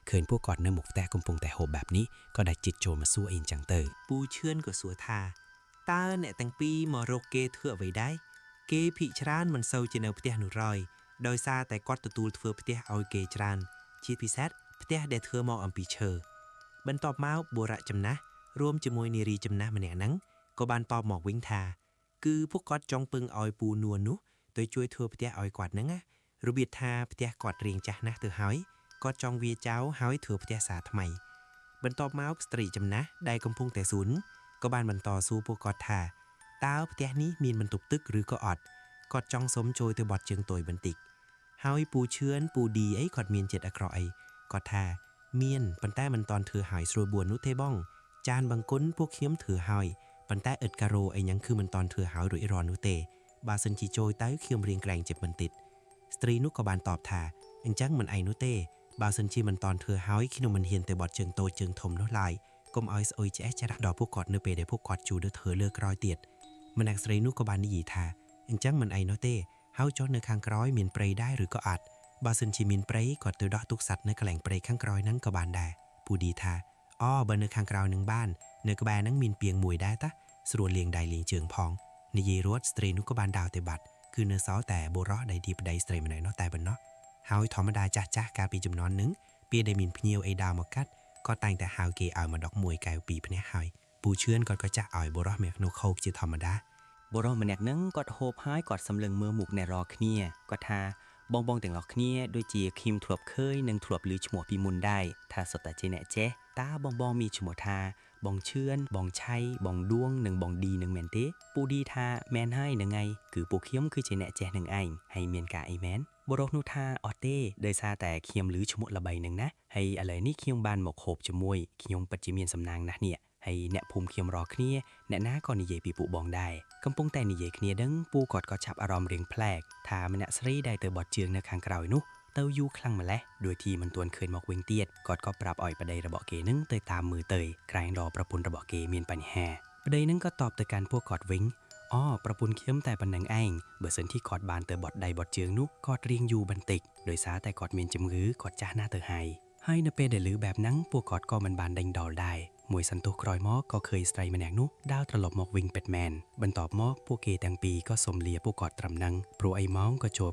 ឃើញពួកគាត់នៅមុខផ្ទះកំពុងតែហូបបែបនេះក៏ដាច់ចិត្តចូលមកសួរអីចឹងទៅពូឈឿនក៏សួរថាតើអ្នកទាំងពីរមករកគេធ្វើអ្វីដែរគេភិកច្រើនមិនសូវជានៅផ្ទះនោះរយដោយសារតែគាត់ទទួលធ្វើផ្ទះឲ្យគេច្រើនជាពិសេសផ្ទះដែលធ្វើមកអំពីឈើបន្ទាប់មកបុរៈចំណាស់រួមជាមួយនារីចំណាស់ម្នាក់ហ្នឹងក៏បានតបមកវិញថាគឺពួកគាត់ចង់ពឹងឲ្យពូនួននោះទៅជួយធ្វើផ្ទះឲ្យគាត់ហ្នឹងណារបៀបថាផ្ទះគាត់រៀងចាស់ណាស់ទៅហើយគាត់ចង់វាចោលហើយធ្វើផ្ទះសាថ្មីបន្ទាប់មកស្ត្រីចំណាស់ដែលកំពុងតែស៊ូនក៏បានបន្តសួរពួកគាត់ថាតើផ្ទះនេះមានបន្ទប់ទឹកឬក៏អត់គាត់ចង់សុំជួយទៅបត់ជើងតូចបន្តិចហើយពូឈឿនពូឌីអីគាត់មានចិត្តអាក្រក់អីគាត់ថាមានប៉ុន្តែមិនតាន់ធ្វើឲ្យស្រួលបួននោះទេបងចានបង្គន់ពួកខ្ញុំធ្វើហើយប៉ុន្តែឥតការ៉ូអីយ៉ាងគឺមិនតាន់ធ្វើឲ្យរួចរាល់នោះទេបើសិនជាជួយទៅខ្ញុំរៀងក្រែងចិត្តបន្តិចស្ត្រីនោះក៏បានតបថាអញ្ចឹងមិនអីនោះទេបើសិនជាមិនតាន់ធ្វើឲ្យខ្ញុំមិនហ៊ានទៅបត់ជើងតូចជើងធំនោះឡើយកុំឲ្យស្អុយឆ្អេះច្រាស់ដល់ពួកគាត់នៅពេលដែលពួកគាត់ជួលទៅធ្វើលើក្រោយទៀតម្នាក់ស្រីនោះក៏បាននិយាយថាអញ្ចឹងមិនអីនោះទេហើយចុះនៅខាងក្រោយមានព្រៃដែរឬក៏អត់បើសិនជាមានព្រៃគាត់ទៅដោះទុកសัตว์នៅកន្លែងព្រៃខាងក្រោយហ្នឹងក៏បានដែរពូឌីថាអូបើនៅខាងក្រោយនឹងបាននៅក្បែរហ្នឹងមានពីងមួយដែរតាស្រួលលាងដៃលាងជើងផងនិយាយរត់ស្ត្រីនោះក៏បានដើរទៅបាត់គឺនៅសល់តែបុរសដែលទីប្តីស្រីម្នាក់នោះតែប៉ុណ្ណោះហើយធម្មតាចាស់កាលពីចំនួនហ្នឹងពេលដែលមានភ្ញៀវអីដើរមកកាត់គាត់តែងតែហៅគេឲ្យមកដកមួយកែវពីភ្នះហើយពូឈឿនគាត់ក៏ចាស់ឲ្យបុរសម្នាក់នោះខោកជាធម្មតាបុរសម្នាក់ហ្នឹងគាត់ហូបហើយគាត់សម្លឹងមើលមុខអ្នករកគ្នាគាត់ថាបងទាំងអស់គ្នាដូចជាខ្ញុំធ្លាប់ឃើញនិងធ្លាប់ឮឈ្មោះពីមុនដែរថាសុទ្ធតែជាអ្នកចេះតើបងមានឈ្មោះថាបងឈឿនបងឆៃបងឌួងនិងបងឌីនឹងមែនទេពូឌីថាមែនហើយនឹងឯងគឺពួកខ្ញុំគឺជាអ្នកចេះនឹងឯងហើយមានការអីមែនបុរសនោះថាអត់ទេដោយសារតែខ្ញុំឮឈ្មោះល្បីនឹងណាហើយឥឡូវនេះខ្ញុំបានមកហូបជាមួយខ្ញុំពិតជាមានសំណាងណាស់នេះហើយអ្នកភូមិខ្ញុំរកគ្នាអ្នកណាក៏និយាយពីពួកបងដែរកំពុងតែនិយាយគ្នាដឹងពូគាត់ក៏ចាប់អារម្មណ៍រៀងប្លែកថាម្នាក់ស្រីដែលទៅបត់ជើងនៅខាងក្រោយនោះទៅយូរខ្លាំងម្ល៉េះដោយទីមិនទាន់ឃើញមកវិញទៀតគាត់ក៏ប្រាប់ឲ្យប្តីរបស់គេនឹងទៅតាមមើលទៅក្រែងរកប្រពន្ធរបស់គេមានបញ្ហាប្តីនឹងក៏តបទៅកាន់ពួកគាត់វិញអូប្រពន្ធខ្ញុំតែប៉ុណ្្នឹងឯងបើសិនជាគាត់បានទៅបត់ដៃបត់ជើងនោះគាត់រៀងយូរបន្តិចដោយសារតែគាត់មានជំងឺគាត់ចាស់ណាស់ទៅហើយនៅពេលដែលឮបែបហ្នឹងពួកគាត់ក៏មិនបានដេញដោលដែរមួយសន្ទុះក្រោយមកក៏ឃើញស្រីម្នាក់នោះដើរត្រឡប់មកវិញពិតមែនបន្ទាប់មកពួកគេទាំងពីរក៏សុំលាពួកគាត់ត្រឹមហ្នឹងព្រោះអីម៉ោងក៏ចូល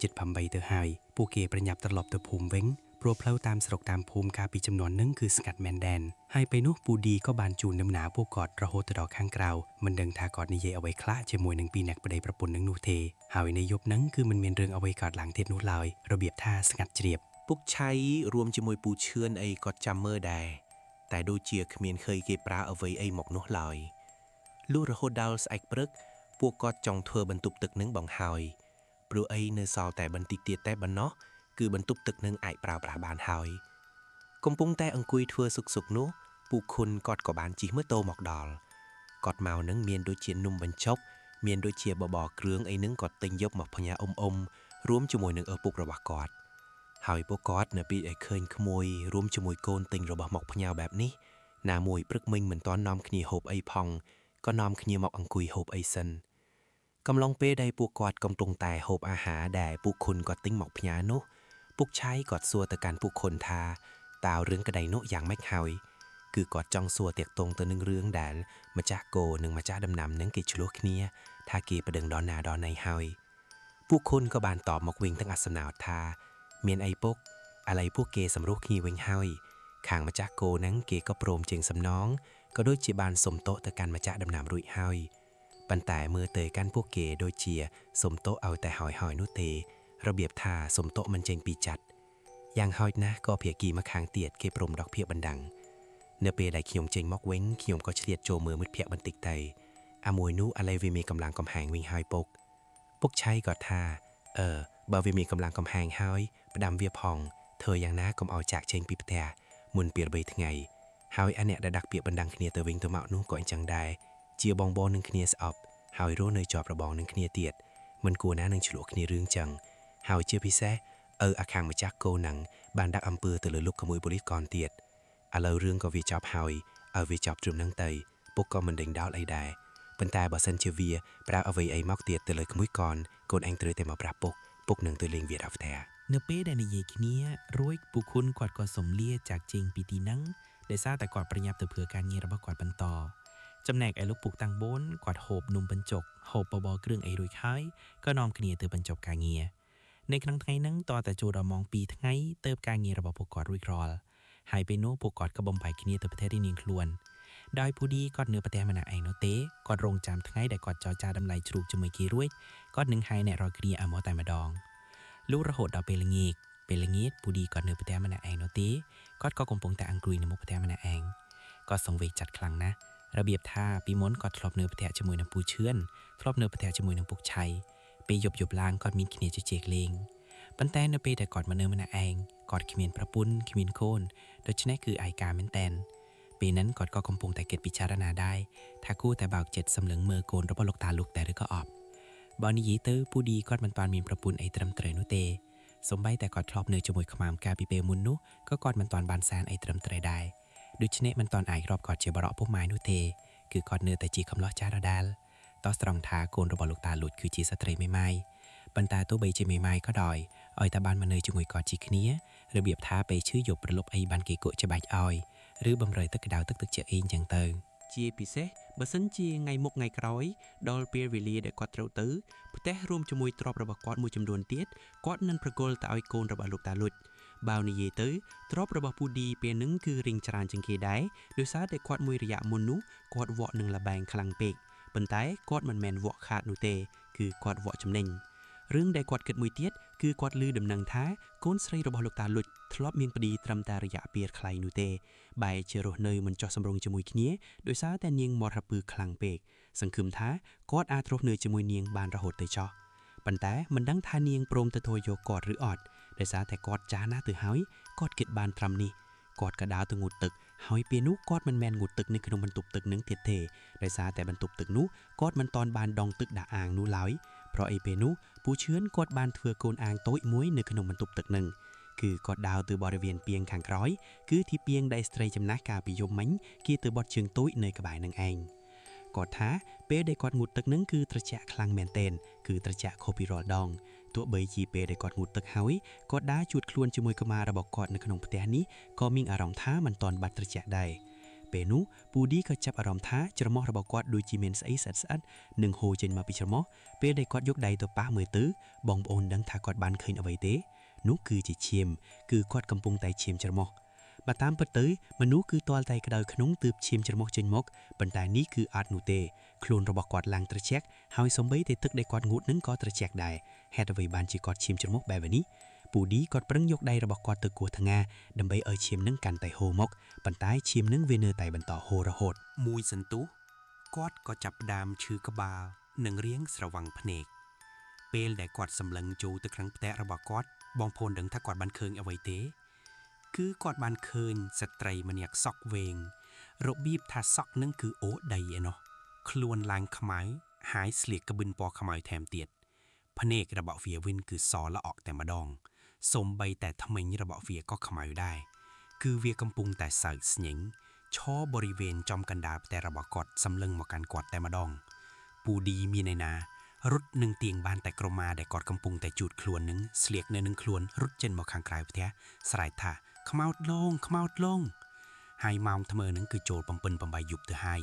7:08ទៅហើយពួកគេប្រញាប់ត្រឡប់ទៅភូមិវិញ ព្រោះផ្លូវតាមស្រុកតាមភូមិកាលពីចំនួនហ្នឹងគឺស្ងាត់មែនដែនហើយពេលនោះពូឌីក៏បានជូនដំណើរពួកគាត់រហូតទៅដល់ខាងក្រៅមិនដឹងថាគាត់និយាយអ្វីខ្លះជាមួយនឹងពីរអ្នកប្តីប្រពន្ធនឹងនោះទេហើយនៅយប់ហ្នឹងគឺមិនមានរឿងអ្វីកើតឡើងទៀតនោះឡើយរបៀបថាស្ងាត់ជ្រាប ពុកឆៃរួមជាមួយពូឈឿនអីគាត់ចាំមើលដែរតែដូចជាគ្មានឃើញគេប្រើអ្វីអីមកនោះឡើយលុះរហូតដល់ស្អែកព្រឹកពួកគាត់ចង់ធ្វើបន្ទប់ទឹកនឹងបងហើយព្រោះអីនៅសល់តែបន្តិចទៀតតែប៉ុណ្ណោះគឺបន្ទប់ទឹកនឹងអាចប្រើប្រាស់បានហើយកំពុងតែអង្គុយធ្វើសុកនោះពូខុនគាត់ក៏បានជិះម៉ូតូមកដល់គាត់មកនឹងមានដូចជានំបញ្ចុកមានដូចជាបបរគ្រឿងអីនឹងគាត់ទិញយកមកផ្ញើរួមជាមួយនឹងឪពុករបស់គាត់ហើយពួកគាត់នៅពេលឲ្យឃើញក្មួយរួមជាមួយកូនទិញរបស់មកផ្ញើបែបនេះណាមួយព្រឹកមិញមិនទាន់នាំគ្នាហូបអីផងក៏នាំគ្នាមកអង្គុយហូបអីសិនកំឡុងពេលដែលពួកគាត់កំពុងតែហូបអាហារដែលពូខុនគាត់ទិញមកផ្ញើនោះពុកឆៃគាត់សួរទៅកាន់ពូខុនថាតើរឿងក្តីនោះយ៉ាងម៉េចហើយគឺគាត់ចង់សួរតាក់ទងទៅនឹងរឿងដែលម្ចាស់គោនិងម្ចាស់ដំណាំនឹងគេឆ្លោះគ្នាថាគេប្តឹងដល់ណាដល់ណីហើយពូខុនក៏បានតបមកវិញទាំងអសនាថាមានអីពុកឥឡូវពួកគេសម្រុះគ្នាវិញហើយខាងម្ចាស់គោហ្នឹងគេក៏ព្រមជើងសំណងក៏ដូចជាបានសុំទោសទៅកាន់ម្ចាស់ដំណាំរួចហើយប៉ុន្តែមើលទៅកាន់ពួកគេដូចជាសុំទោសឲ្យតែហើយនោះទេរបៀបថាសុំទោសមិនចេញពីចាត់យ៉ាងហោចណាស់ក៏ភាគីមកខាងទៀតគេព្រមដកភាពបណ្ដឹងនៅពេលដែលខ្ញុំចេញមកវិញខ្ញុំក៏ឆ្លៀតចូលមើលមិត្តភ័ក្តិបន្តិចទៅអាមួយនោះឥឡូវវាមានកម្លាំងកំហែងវិញហើយពុកឆៃក៏ថាបើវាមានកម្លាំងកំហែងហើយផ្ដាំវាផងធ្វើយ៉ាងណាកុំឲ្យចាក់ចេញពីផ្ទះមុនពេល3ថ្ងៃហើយអាអ្នកដែលដាក់ពាក្យបណ្ដឹងគ្នាទៅវិញទៅមកនោះក៏អញ្ចឹងដែរជាបងនឹងគ្នាស្អប់ហើយរស់នៅជាប់របងនឹងគ្នាទៀតមិនគួរណានឹងឆ្លោះគ្នារឿងចឹងហើយជាពិសេសអាខាងម្ចាស់គោនឹងបានដាក់អំពើទៅលើលោកក្មួយប៉ូលីសកនទៀតឥឡូវរឿងក៏វាចប់ហើយឲ្យវាចប់ត្រឹមហ្នឹងទៅពុកក៏មិនដេញដោលអីដែរប៉ុន្តែបើសិនជាវាប្រើអ្វីអីមកទៀតទៅលើក្មួយកូនឯងត្រូវតែមកប្រាប់ពុកនឹងទៅលេងវាដល់ផ្ទះ នៅពេលដែលនិយាយគ្នារួចពូខុនគាត់ក៏សំលាចាកចេញពីទីហ្នឹងដោយសារតែគាត់ប្រញាប់ទៅធ្វើការងាររបស់គាត់បន្តចំណែកឯលោកពុកតាំងបូនគាត់ហូបនំបញ្ចុកហូបបបរគ្រឿងអីរួចហើយក៏នាំគ្នាទៅបញ្ចប់ការងារនៅក្នុងថ្ងៃហ្នឹងតតែចូលដល់ម៉ោង2ថ្ងៃទៅការងាររបស់ពួកគាត់រួចរាល់ហើយពេលនោះពួកគាត់ក៏បំបែកគ្នាទៅប្រទេសរៀងៗខ្លួនដោយពូឌីគាត់នៅប្រទេសម្នាក់ឯងនោះទេគាត់រងចាំថ្ងៃដែលគាត់ចរចាតម្លៃជ្រូកជាមួយគេរួចគាត់នឹងហៅអ្នករកគ្នាឲ្យមកតែម្ដងលុះរហូតដល់ពេលល្ងាចពូឌីគាត់នៅប្រទេសម្នាក់ឯងនោះទេគាត់ក៏កំពុងតែអង្គុយនៅមុខប្រទេសម្នាក់ឯងគាត់សង្វេគចាត់ខ្លាំងណាស់របៀបថាពីមុនគាត់ធ្លាប់នៅប្រទេជាមួយនឹងពូឈឿនធ្លាប់នៅប្រទេជាមួយនឹងពុកឆៃពេលយប់ឡើងគាត់មានគ្នាជជែកលេងប៉ុន្តែនៅពេលដែលគាត់មកនៅម្នាក់ឯងគាត់គ្មានប្រពន្ធគ្មានកូនដូច្នេះគឺឯកាមែនតែនពេលហ្នឹងគាត់ក៏កំពុងតែគិតពិចារណាដែរថាគួរតែបើកចិត្តសម្លឹងមើលកូនរបស់លោកតាលោកតែឬក៏អត់បើនិយាយទៅពូឌីគាត់មិនបានមានប្រពន្ធអីត្រឹមត្រូវនោះទេសូម្បីតែគាត់ធ្លាប់នៅជាមួយខ្មាំកាលពីពេលមុននោះក៏គាត់មិនទាន់បានសានអីត្រឹមត្រូវដែរដូច្នេះមិនទាន់អាចរាប់គាត់ជាបរិបពុះម៉ែនោះទេគឺគាត់នៅតែជាកំឡោះចាស់ដដែលតោះស្រង់ថាកូនរបស់លោកតាលួចគឺជាស្ត្រីមេម៉ាយប៉ុន្តែទោះបីជាមេម៉ាយក៏ដោយឲ្យតែបានមកនៅជាមួយគាត់ជាគ្នារបៀបថាពេលឈឺយកប្រលប់អីបានគេគក់ច្បាច់ឲ្យឬបំរើទឹកក្តៅទឹកជាអីចឹងទៅជាពិសេសបើសិនជាថ្ងៃមុខថ្ងៃក្រោយដល់ពេលវេលាដែលគាត់ត្រូវទៅផ្ទះរួមជាមួយទ្រព្យរបស់គាត់មួយចំនួនទៀតគាត់នឹងប្រគល់ទៅឲ្យកូនរបស់លោកតាលួចបើនិយាយទៅទ្រព្យរបស់ពូឌីពេលហ្នឹងគឺរៀងច្រើនជាងគេដែរដោយសារតែគាត់មួយរយៈមុននោះគាត់វក់នឹងលបែងខ្លាំងពេកប៉ុន្តែគាត់មិនមែនវក់ខាតនោះទេគឺគាត់វក់ចំណេញរឿងដែលគាត់គិតមួយទៀតគឺគាត់ឮដំណឹងថាកូនស្រីរបស់លោកតាលួចធ្លាប់មានប្តីត្រឹមតែរយៈពេលខ្លីនោះទេបែរជារស់នៅមិនចោះសម្រុងជាមួយគ្នាដោយសារតែនាងមាត់រពើខ្លាំងពេកសង្ឃឹមថាគាត់អាចរស់នៅជាមួយនាងបានរហូតទៅចោះប៉ុន្តែមិនដឹងថានាងព្រមទទួលយកគាត់ឬអត់ដោយសារតែគាត់ចាស់ណាស់ទៅហើយគាត់គិតបានត្រឹមនេះគាត់ក៏ដើរទៅងូតទឹកហើយពេលនោះគាត់មិនមែនងូតទឹកនៅក្នុងបន្ទប់ទឹកនឹងទៀតទេដោយសារតែបន្ទប់ទឹកនោះគាត់មិនទាន់បានដងទឹកដាក់អាងនោះឡើយព្រោះអីពេលនោះពូឈឿនគាត់បានធ្វើកូនអាងតូចមួយនៅក្នុងបន្ទប់ទឹកនឹងគឺគាត់ដើរទៅបរិវេណពាងខាងក្រោយគឺទីពាងដែលស្ត្រីចំណាស់កាលពីយប់មិញគេទៅបត់ជើងតូចនៅក្បែរនឹងឯងគាត់ថាពេលដែលគាត់ងូតទឹកនឹងគឺត្រជាក់ខ្លាំងមែនទែនគឺត្រជាក់ខុសពីរាល់ដងទោះបីជាពេលដែលគាត់ងូតទឹកហើយគាត់ដើរជួតខ្លួនជាមួយកុមាររបស់គាត់នៅក្នុងផ្ទះនេះក៏មានអារម្មណ៍ថាមិនទាន់បាត់ត្រជាក់ដែរពេលនោះពូឌីក៏ចាប់អារម្មណ៍ថាច្រមុះរបស់គាត់ដូចជាមានស្អីស្អិតនឹងហូរចេញមកពីច្រមុះពេលដែលគាត់យកដៃទៅប៉ះមើលទៅបងប្អូនដឹងថាគាត់បានឃើញអ្វីទេ នោះគឺជាឈាមគឺគាត់កំពុងតែឈាមច្រមុះបើតាមពិតទៅមនុស្សគឺទាល់តែក្តៅក្នុងទើបឈាមច្រមុះចេញមកប៉ុន្តែនេះគឺអត់នោះទេខ្លួនរបស់គាត់ឡើងត្រជាក់ហើយសូម្បីតែទឹកដែលគាត់ងូតនឹងក៏ត្រជាក់ដែរហេតុអ្វីបានជាគាត់ឈាមច្រមុះបែបនេះពូឌីគាត់ប្រឹងយកដៃរបស់គាត់ទៅគោះថ្ងាដើម្បីឲ្យឈាមនឹងកាន់តែហូរមកប៉ុន្តែឈាមនឹងវានៅតែបន្តហូររហូតមួយសន្ទុះគាត់ក៏ចាប់ផ្ដើមឈឺក្បាលនិងរាងស្រវាំងភ្នែកពេលដែលគាត់សម្លឹងចូលទៅក្នុងផ្ទះរបស់គាត់បងប្អូនដឹងថាគាត់បានឃើញអ្វីទេគឺគាត់បានឃើញស្ត្រីម្នាក់សក់វែងរបៀបថាសក់នឹងគឺអូដីឯណោះខ្លួនឡើងខ្មៅហើយស្លៀកក្បិនពណ៌ខ្មៅថែមទៀតភ្នែករបស់វាវិញគឺសល្អក់តែម្ដងសូម្បីតែធ្មេញរបស់វាក៏ខ្មៅដែរគឺវាកំពុងតែសើចស្ញែងឈរបរិវេណចំកណ្ដាលផ្ទះរបស់គាត់សម្លឹងមកកាន់គាត់តែម្ដងពូឌីមានឯណារត់នឹងទៀងបានតែក្រមាដែលគាត់កំពុងតែជូតខ្លួននឹងស្លៀកនៅនឹងខ្លួនរត់ចេញមកខាងក្រៅផ្ទះស្រែកថាខ្មោចឡងហើយម៉ោងថ្មើរនឹងគឺចូល7-8យប់ទៅហើយ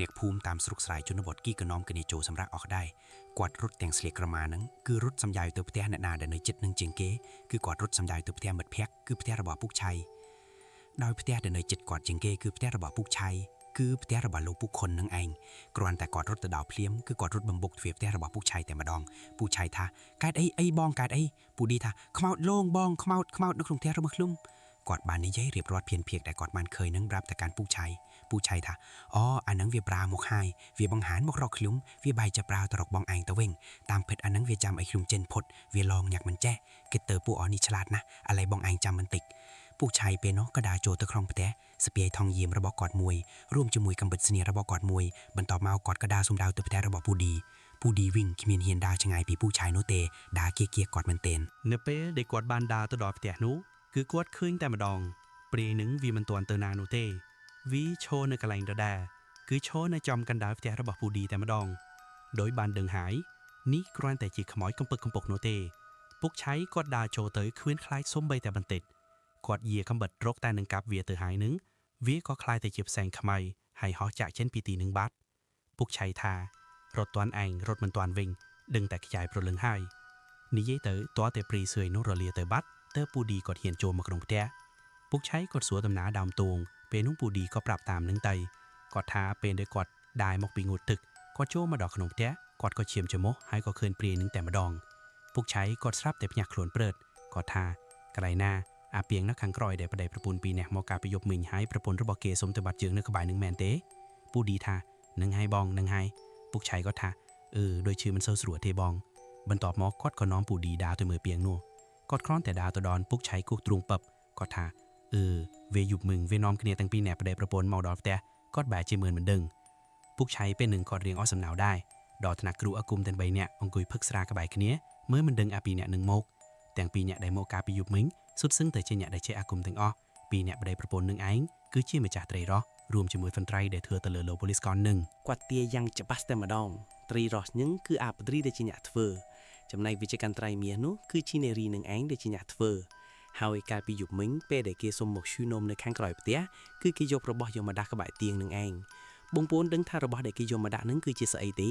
អ្នកភូមិតាមស្រុកស្រែជនបទគីកណោមគ្នាចូលសម្រាប់អស់ដែរគាត់រត់ទាំងស្លៀកក្រមានឹងគឺរត់សំដៅទៅផ្ទះអ្នកណាដែលនៅជិតនឹងជាងគេគឺគាត់រត់សំដៅទៅផ្ទះមិត្តភ័ក្តិគឺផ្ទះរបស់ពុកឆៃដោយផ្ទះដែលនៅជិតគាត់ជាងគេគឺផ្ទះរបស់ពុកឆៃគឺផ្ទះរបស់លោកពុកខុននឹងឯងគ្រាន់តែគាត់រត់ទៅដល់ភ្លាមគឺគាត់រត់បំបុកទ្វារផ្ទះរបស់ពុកឆៃតែម្ដងពុកឆៃថាកើតអីបងកើតអីពូឌីថាខ្មោចលងបងខ្មោចនៅក្នុងផ្ទះរបស់ខ្ញុំគាត់បាននិយាយរៀបរាប់ភានភាគដែលគាត់បានឃើញនឹងប្រាប់ទៅកាន់ពូឆៃថាអូអានឹងវាប្រើមកហើយវាបង្ហាញមករកខ្ញុំវាបែកចាប់ប្រើទៅរកបងឯងទៅវិញតាមពិតអានឹងវាចាំឲ្យខ្ញុំចេញផុតវាឡងញាក់មិនចេះគិតទៅពួកអស់នេះឆ្លាតណាស់ឥឡូវបងឯងចាំបន្តិចពូឆៃពេលនោះក៏ដើរចូលទៅក្នុងផ្ទះស្ពាយថងយាមរបស់គាត់មួយរួមជាមួយកំបិតស្នៀរបស់គាត់មួយបន្ទាប់មកគាត់ក៏ដើរសំដៅទៅផ្ទះរបស់ពូឌីវិញគ្មានហ៊ានដើរឆ្ងាយពីពូឆៃនោះទេដើរគៀកគាត់មែនទែននៅពេលដែលគាត់បានដើរទៅដល់ផ្ទះនោះគឺគាត់ឃើញតែម្ដងព្រាយនឹងវាមិនទាន់ទៅណានោះទេវាឈរនៅកន្លែងដដែលគឺឈរនៅចំកណ្ដាលផ្ទះរបស់ពូឌីតែម្ដងដោយបានដឹងហើយនេះគ្រាន់តែជាខ្មោចកំពឹកកំពុកនោះទេពុកឆៃគាត់ដើរចូលទៅឃ្វៀនខ្លាចសំបីតែបន្តិចគាត់យាកំបិតរកតែនឹងកាប់វាទៅហើយនឹងវាក៏ខ្លាយទៅជាផ្សែងខ្មៅហើយហោះចាក់ចេញពីទីនឹងបាត់ពុកឆៃថារត់តាន់ឯងរត់មិនតាន់វិញដឹងតែខ្ចាយប្រលឹងហើយនិយាយទៅតើតែព្រីសឿយនោះរលាទៅបាត់តើពូឌីគាត់ហ៊ានចូលមកក្នុងផ្ទះពុកឆៃគាត់សួរដំណើរដើមតួងពេលនោះពូឌីក៏ប្រាប់តាមនឹងទៅគាត់ថាពេលដែលគាត់ដើរមកពីងូតទឹកគាត់ចូលមកដល់ក្នុងផ្ទះគាត់ក៏ឈាមច្រមុះហើយក៏ឃើញព្រាយនឹងតែម្ដងពុកឆៃគាត់ស្រាប់តែភ្ញាក់ខ្លួនព្រឺតគាត់ថាកន្លែងណាអាពីងនៅខាងក្រោយដែលប្តីប្រពន្ធពីរនាក់មកកាលពីយប់មិញហើយប្រពន្ធរបស់គេសុំទៅបាត់ជើងនៅក្បែរនឹងមែនទេពូឌីថានឹងហើយបងនឹងហើយពុកឆៃគាត់ថាដូចជាមិនសូវស្រួលទេបងបន្ទាប់មកគាត់ក៏នាំពូឌីដើរទៅមើលពីងនោះគាត់គ្រាន់តែដើរទៅដល់ពុកឆៃគោះទ្រូងពឹបគាត់ថាវាយប់មឹងវានាំគ្នាទាំងពីរនាក់ប្តីប្រពន្ធមកដល់ផ្ទះគាត់បែរជាមើលមិនដឹងពុកឆៃពេលនឹងគាត់រៀងអស់សំណៅដែរដល់ថ្នាក់គ្រូអាគុំទាំង3នាក់អង្គុយផឹកស្រាក្បែរគ្នាមើលមិនដឹងអាពីរនាក់នឹងមកទាំងពីរនាក់ដែលមកកាលពីយប់មិញសុទ្ធសឹងតែជាអ្នកដែលជាអាគុំទាំងអស់ពីរនាក់ប្តីប្រពន្ធនឹងឯងគឺជាម្ចាស់ត្រីរ៉ោះរួមជាមួយហ្វឹនត្រៃដែលធ្វើទៅលើលោកប៉ូលីសកននឹងគាត់ទាយ៉ាងច្បាស់តែម្ដងត្រីរ៉ោះនឹងគឺអាបត្រីដែលជាអ្នកធ្វើចំណែកវិជ្ជាត្រីមាសនោះគឺជានារីនឹងឯងដែលជាអ្នកធ្វើហើយកាលពីយប់មិញពេលដែលគេសុំមកឈឺនំនៅខាងក្រោយផ្ទះគឺគេយករបស់យកមកដាក់ក្បែរទៀងនឹងឯងបងប្អូនដឹងថារបស់ដែលគេយកមកដាក់នឹងគឺជាស្អីទេ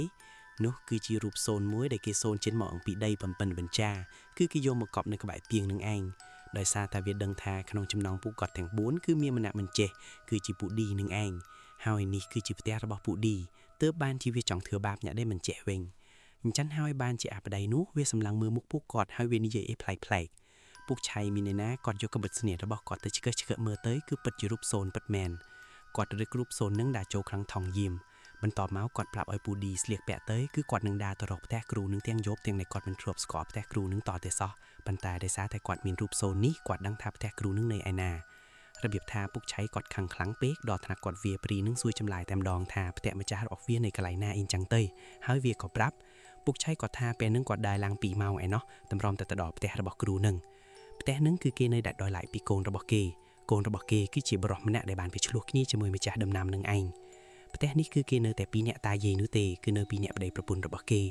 នោះគឺជារូបសូនមួយដែលគេសូនចេញមកអំពីដីបំពេញបញ្ចាគឺគេយកមកកប់នៅក្បែរទៀងនឹងឯងដោយសារតែវាដឹងថាក្នុងចំណោមពួកគាត់ទាំង4គឺមានម្នាក់មិនចេះគឺជាពូឌីនឹងឯងហើយនេះគឺជាផ្ទះរបស់ពូឌីទើបបានជាវាចង់ធ្វើបាបអ្នកដែលមិនចេះវិញអញ្ចឹងហើយបានជាអាប្តីនោះវាសម្លឹងមើលមុខពួកគាត់ហើយវានិយាយប្លែកពុកឆៃមានណាគាត់យកកំបិតស្នៀរបស់គាត់ទៅឆ្កឹះមើលទៅគឺពិតជារូបសូនពិតមែនគាត់រឹករូបសូននឹងដាក់ចូលក្នុងថងយាមបន្ទាប់មកគាត់ប្រាប់ឲ្យពូឌីស្លៀកពាក់ទៅគឺគាត់នឹងដើរទៅរកផ្ទះគ្រូនឹងទាំងយប់ទាំងដែលគាត់មិនធ្លាប់ស្គាល់ផ្ទះគ្រូនឹងតទេសោះប៉ុន្តែដោយសារតែគាត់មានរូបសូននេះគាត់ដឹងថាផ្ទះគ្រូនឹងនៅឯណារបៀបថាពុកឆៃគាត់ខឹងខ្លាំងពេកដល់ថ្នាក់គាត់វាព្រីនឹងសួរចម្លើយតែម្ដងថាផ្ទះម្ចាស់របស់វានៅកន្លែងណាអីចឹងទៅហើយវាក៏ប្រាប់ពុកឆៃគាត់ថាពេលនឹងគាត់ដើរឡើង2ម៉ោងឯណោះតម្រុំទៅដល់ផ្ទះរបស់គ្រូនឹងផ្ទះនឹងគឺគេនៅដាច់ដោយឡែកពីកូនរបស់គេគឺជាបរិសម្នាក់ដែលបានទៅឆ្លោះគ្នាជាមួយម្ចាស់ដំណាំនឹងឯងផ្ទះនេះគឺគេនៅតែ2នាក់តាយាយនោះទេគឺនៅ2នាក់ប្តីប្រពន្ធរបស់គេ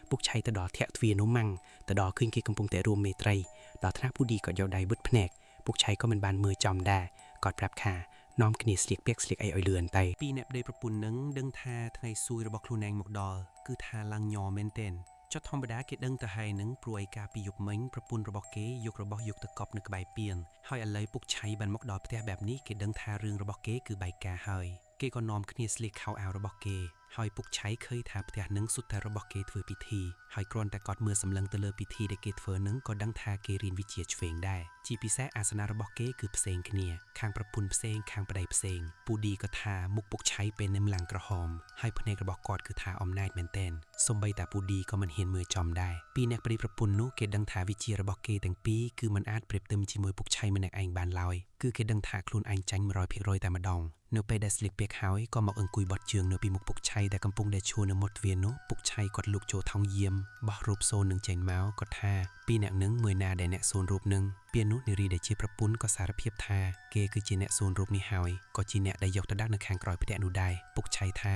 ពុកឆៃទៅដល់ធាក់ទ្វារនោះម៉ាំងទៅដល់ឃើញគេកំពុងតែរួមមេត្រីដល់ថ្នាក់ពូឌីក៏យកដៃបិទភ្នែកពុកឆៃក៏មិនបានមើលចំដែរគាត់ប្រាប់ថានាំគ្នាស្លៀកពាក់ស្លៀកអីឲ្យលឿនទៅពីអ្នកប្តីប្រពន្ធនឹងដឹងថាថ្ងៃសួយរបស់ខ្លួនឯងមកដល់គឺថាឡើងញ័រមែនទែន ចុះធម្មតាគេដឹងទៅហើយនឹងព្រួយការពីយប់មិញប្រពន្ធរបស់គេយករបស់យកទៅកប់នៅក្បែរពៀនហើយឥឡូវពុកឆៃបានមកដល់ផ្ទះបែបនេះគេដឹងថារឿងរបស់គេគឺបែកការហើយគេក៏នាំគ្នាស្លៀកខោអាវរបស់គេហើយពុកឆៃឃើញថាផ្ទះនឹងសុទ្ធតែរបស់គេធ្វើពិធីហើយគ្រាន់តែគាត់មើលសម្លឹងទៅលើពិធីដែលគេធ្វើនឹងក៏ដឹងថាគេរៀនវិជ្ជាឆ្វេងដែរជាពិសេសអាសនៈរបស់គេគឺផ្សេងគ្នាខាងប្រពន្ធផ្សេងខាងប្តីផ្សេងពូឌីក៏ថាមុខពុកឆៃពេលនឹមឡើងក្រហមហើយភ្នែករបស់គាត់គឺថាអំណាចមែនទែនសូម្បីតែពូឌីក៏មិនហ៊ានមើលចំដែរពីអ្នកប្តីប្រពន្ធនោះគេដឹងថាវិជ្ជារបស់គេទាំងពីរគឺមិនអាចប្រៀបផ្ទឹមជាមួយពុកឆៃម្នាក់ឯងបានឡើយគឺគេដឹងថាខ្លួនឯងចាញ់ 100% តែម្ដងនៅពេលដែលស្លៀកពាក់ហើយក៏មកអង្គុយបត់ជើងនៅពីមុខពុកឆៃដែលកំពុងតែឈរនៅមាត់ទ្វារនោះពុកឆៃគាត់លូកចូលថង់យាមបោះរូបសូននឹងចេញមកគាត់ថាពីអ្នកនឹងមួយណាដែលអ្នកសូនរូបនឹងពេលនោះនារីដែលជាប្រពន្ធក៏សារភាពថាគេគឺជាអ្នកសូនរូបនេះហើយក៏ជាអ្នកដែលយកទៅដាក់នៅខាងក្រោយផ្ទះនោះដែរពុកឆៃថា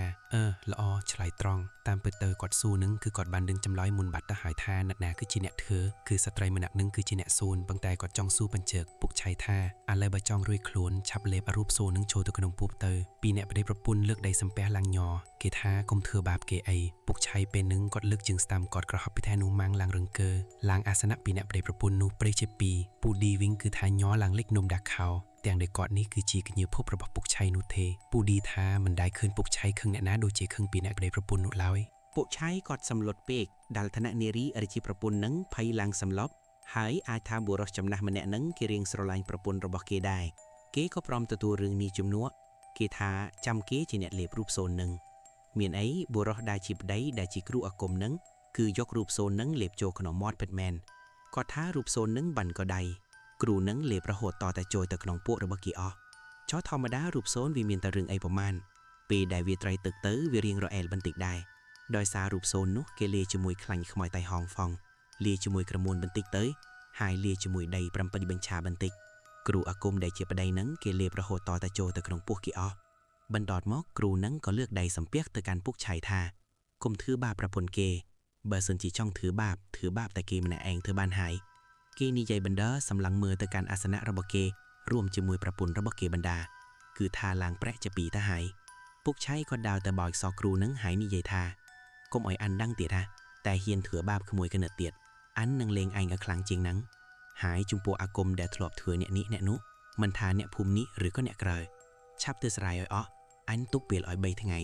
ល្អឆ្លើយត្រង់តាមពិតទៅគាត់ស៊ូនឹងគឺគាត់បានដឹងចម្លើយមុនបាត់ទៅហើយថាអ្នកណាគឺជាអ្នកធ្វើគឺស្ត្រីម្នាក់នឹងគឺជាអ្នកសូនប៉ុន្តែគាត់ចង់ស៊ូបញ្ជើកពុកឆៃថាឥឡូវបើចង់រួយខ្លួនឆាប់លេបរូបសូននឹងចូលទៅក្នុងពោះទៅពីអ្នកប្តីប្រពន្ធលើកដៃសំពះឡើងញ័រគេថាកុំធ្វើបាបគេអីពុកឆៃពេលនឹងគាត់លើកជើងស្ដាំគាត់ក្រហប់ពីថែនោះម៉ាំងឡើងរង្គើឡើងអាសនៈពីអ្នកប្តីប្រពន្ធនោះព្រៃជាពីរពូឌីវិញគឺថាញ័រឡើងលេចនំដាក់ខោទាំងដែលគាត់នេះគឺជាកញ្ញាភពរបស់ពុកឆៃនោះទេពូឌីថាមិនដែលឃើញពុកឆៃខឹងអ្នកណាដូចជាខឹងពីអ្នកប្តីប្រពន្ធនោះឡើយពុកឆៃគាត់សម្លុតពេកដែលឋានៈនារីរាជាប្រពន្ធនឹងភ័យឡើងសម្លប់ហើយអាចថាបុរសចំណាស់ម្នាក់នឹងគេរៀងស្រឡាញ់ប្រពន្ធរបស់គេដែរគេក៏ព្រមទទួលរឿងនេះជំនួសគេថាចាំគេជាអ្នកលេបរូបសូននឹងមានអីបុរសដែលជាប្តីដែលជាគ្រូអាគមនឹងគឺយករូបសូននឹងលេបចូលក្នុងមាត់ពិតមែនគាត់ថារូបសូននឹងបានក៏ដៃគ្រូនឹងលេបរហូតតតែចូលទៅក្នុងពួករបស់គេអស់ចោះធម្មតារូបសូនវាមានតែរឿងអីប្រមាណពេលដែលវាត្រីទឹកទៅវារៀងរអែលបន្តិចដែរដោយសាររូបសូននោះគេលាជាមួយខ្លាញ់ខ្មោចតៃហងហ្វង់លាជាមួយក្រមួនបន្តិចទៅហើយលាជាមួយដី7បញ្ឆាបន្តិចគ្រូអាគមដែលជាប្តីនឹងគេលេបរហូតតតែចូលទៅក្នុងពោះគេអស់បន្ទាប់មកគ្រូនឹងក៏លើកដៃសំពះទៅកាន់ពុកឆៃថាកុំធ្វើបាបប្រពន្ធគេបើសិនជាចង់ធ្វើបាបតែគេម្នាក់ឯងធ្វើបានហើយគេនិយាយបណ្ដើសម្លឹងមើលទៅកាន់អាសនៈរបស់គេរួមជាមួយប្រពន្ធរបស់គេបណ្ដាគឺថាឡើងប្រែកជាពីរទៅហើយពុកឆៃក៏ដើរទៅបោចសគ្រូនឹងហើយនិយាយថាកុំឲ្យអានដឹងទៀតតែហ៊ានធ្វើបាបក្មួយកណិតទៀតអាននឹងលេងឯងឲ្យខ្លាំងជាងហ្នឹងហើយចំពោះអាគមដែលធ្លាប់ធ្វើអ្នកនេះអ្នកនោះមិនថាអ្នកភូមិនេះឬក៏អ្នកក្រៅឆាប់ទៅស្រាយឲ្យអស់អញទុកពេលឲ្យ3ថ្ងៃ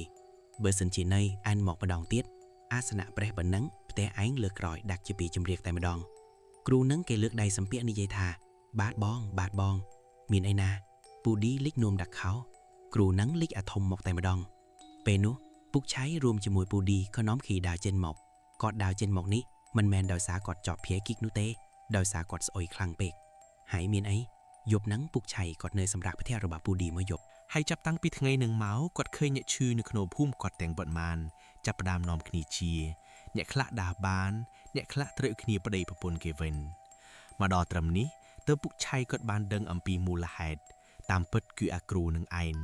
បើសិនជានៃអញមកម្ដងទៀតអាសនៈប្រេះប៉ុណ្ណឹងផ្ទះឯងលើក្រោយដាក់ជាពីជំរាកតែម្ដងគ្រូនឹងគេលើកដៃសំពាក់និយាយថាបាទបងមានអីណាពូឌីលិចនោមដាក់ខោគ្រូនឹងលិចអាធំមកតែម្ដងពេលនោះពុកឆៃរួមជាមួយពូឌីក៏នាំខីដើរចេញមកគាត់ដើរចេញមកនេះមិនមែនដោយសារគាត់ជាប់ភាយគិកនោះទេដោយសារគាត់ស្អុយខ្លាំងពេកហើយមានអីយប់ហ្នឹងពុកឆៃគាត់នៅសម្រាប់ផ្ទះរបស់ពូឌីមួយយប់ហើយចាប់តាំងពីថ្ងៃនឹងមកគាត់ឃើញអ្នកឈឺនៅក្នុងភូមិគាត់ទាំងប៉ុន្មានចាប់ផ្ដើមនាំគ្នាជាអ្នកខ្លះដើរបានអ្នកខ្លះត្រូវគ្នាប្តីប្រពន្ធគេវិញមកដល់ត្រឹមនេះទើបពុកឆៃគាត់បានដឹងអំពីមូលហេតុតាមពិតគឺអាគ្រូនឹងឯង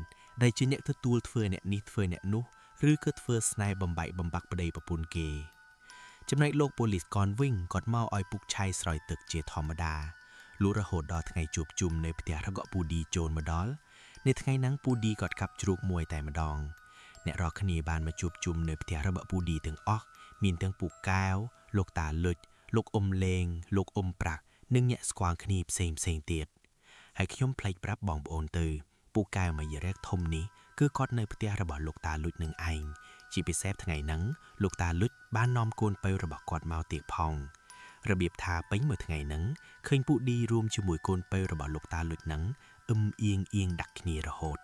ដែលជាអ្នកទទួលធ្វើអ្នកនេះធ្វើអ្នកនោះឬក៏ធ្វើស្នេហ៍បំបែកបំបាក់ប្តីប្រពន្ធគេចំណែកលោកប៉ូលីសកនវិញគាត់មកឲ្យពុកឆៃស្រោចទឹកជាធម្មតាលុះរហូតដល់ថ្ងៃជួបជុំនៅផ្ទះរបស់ពូឌីចូលមកដល់នៅថ្ងៃហ្នឹងពូឌីគាត់កាប់ជ្រូកមួយតែម្ដងអ្នករាល់គ្នាបានមកជួបជុំនៅផ្ទះរបស់ពូឌីទាំងអស់មានទាំងពូកែវលោកតាលុចលោកអ៊ុំលេងលោកអ៊ុំប្រាក់និងអ្នកស្គាល់គ្នាផ្សេងទៀតហើយខ្ញុំផ្លេចប្រាប់បងប្អូនទៅពូកែវមួយរែកធំនេះគឺគាត់នៅផ្ទះរបស់លោកតាលុចនឹងឯងជាពិសេសថ្ងៃហ្នឹងលោកតាលុចបាននាំកូនពៅរបស់គាត់មកទៀតផងរបៀបថាពេញមួយថ្ងៃហ្នឹងឃើញពូឌីរួមជាមួយកូនពៅរបស់លោកតាលុចហ្នឹងអ៊ឹមអៀងដាក់គ្នារហូត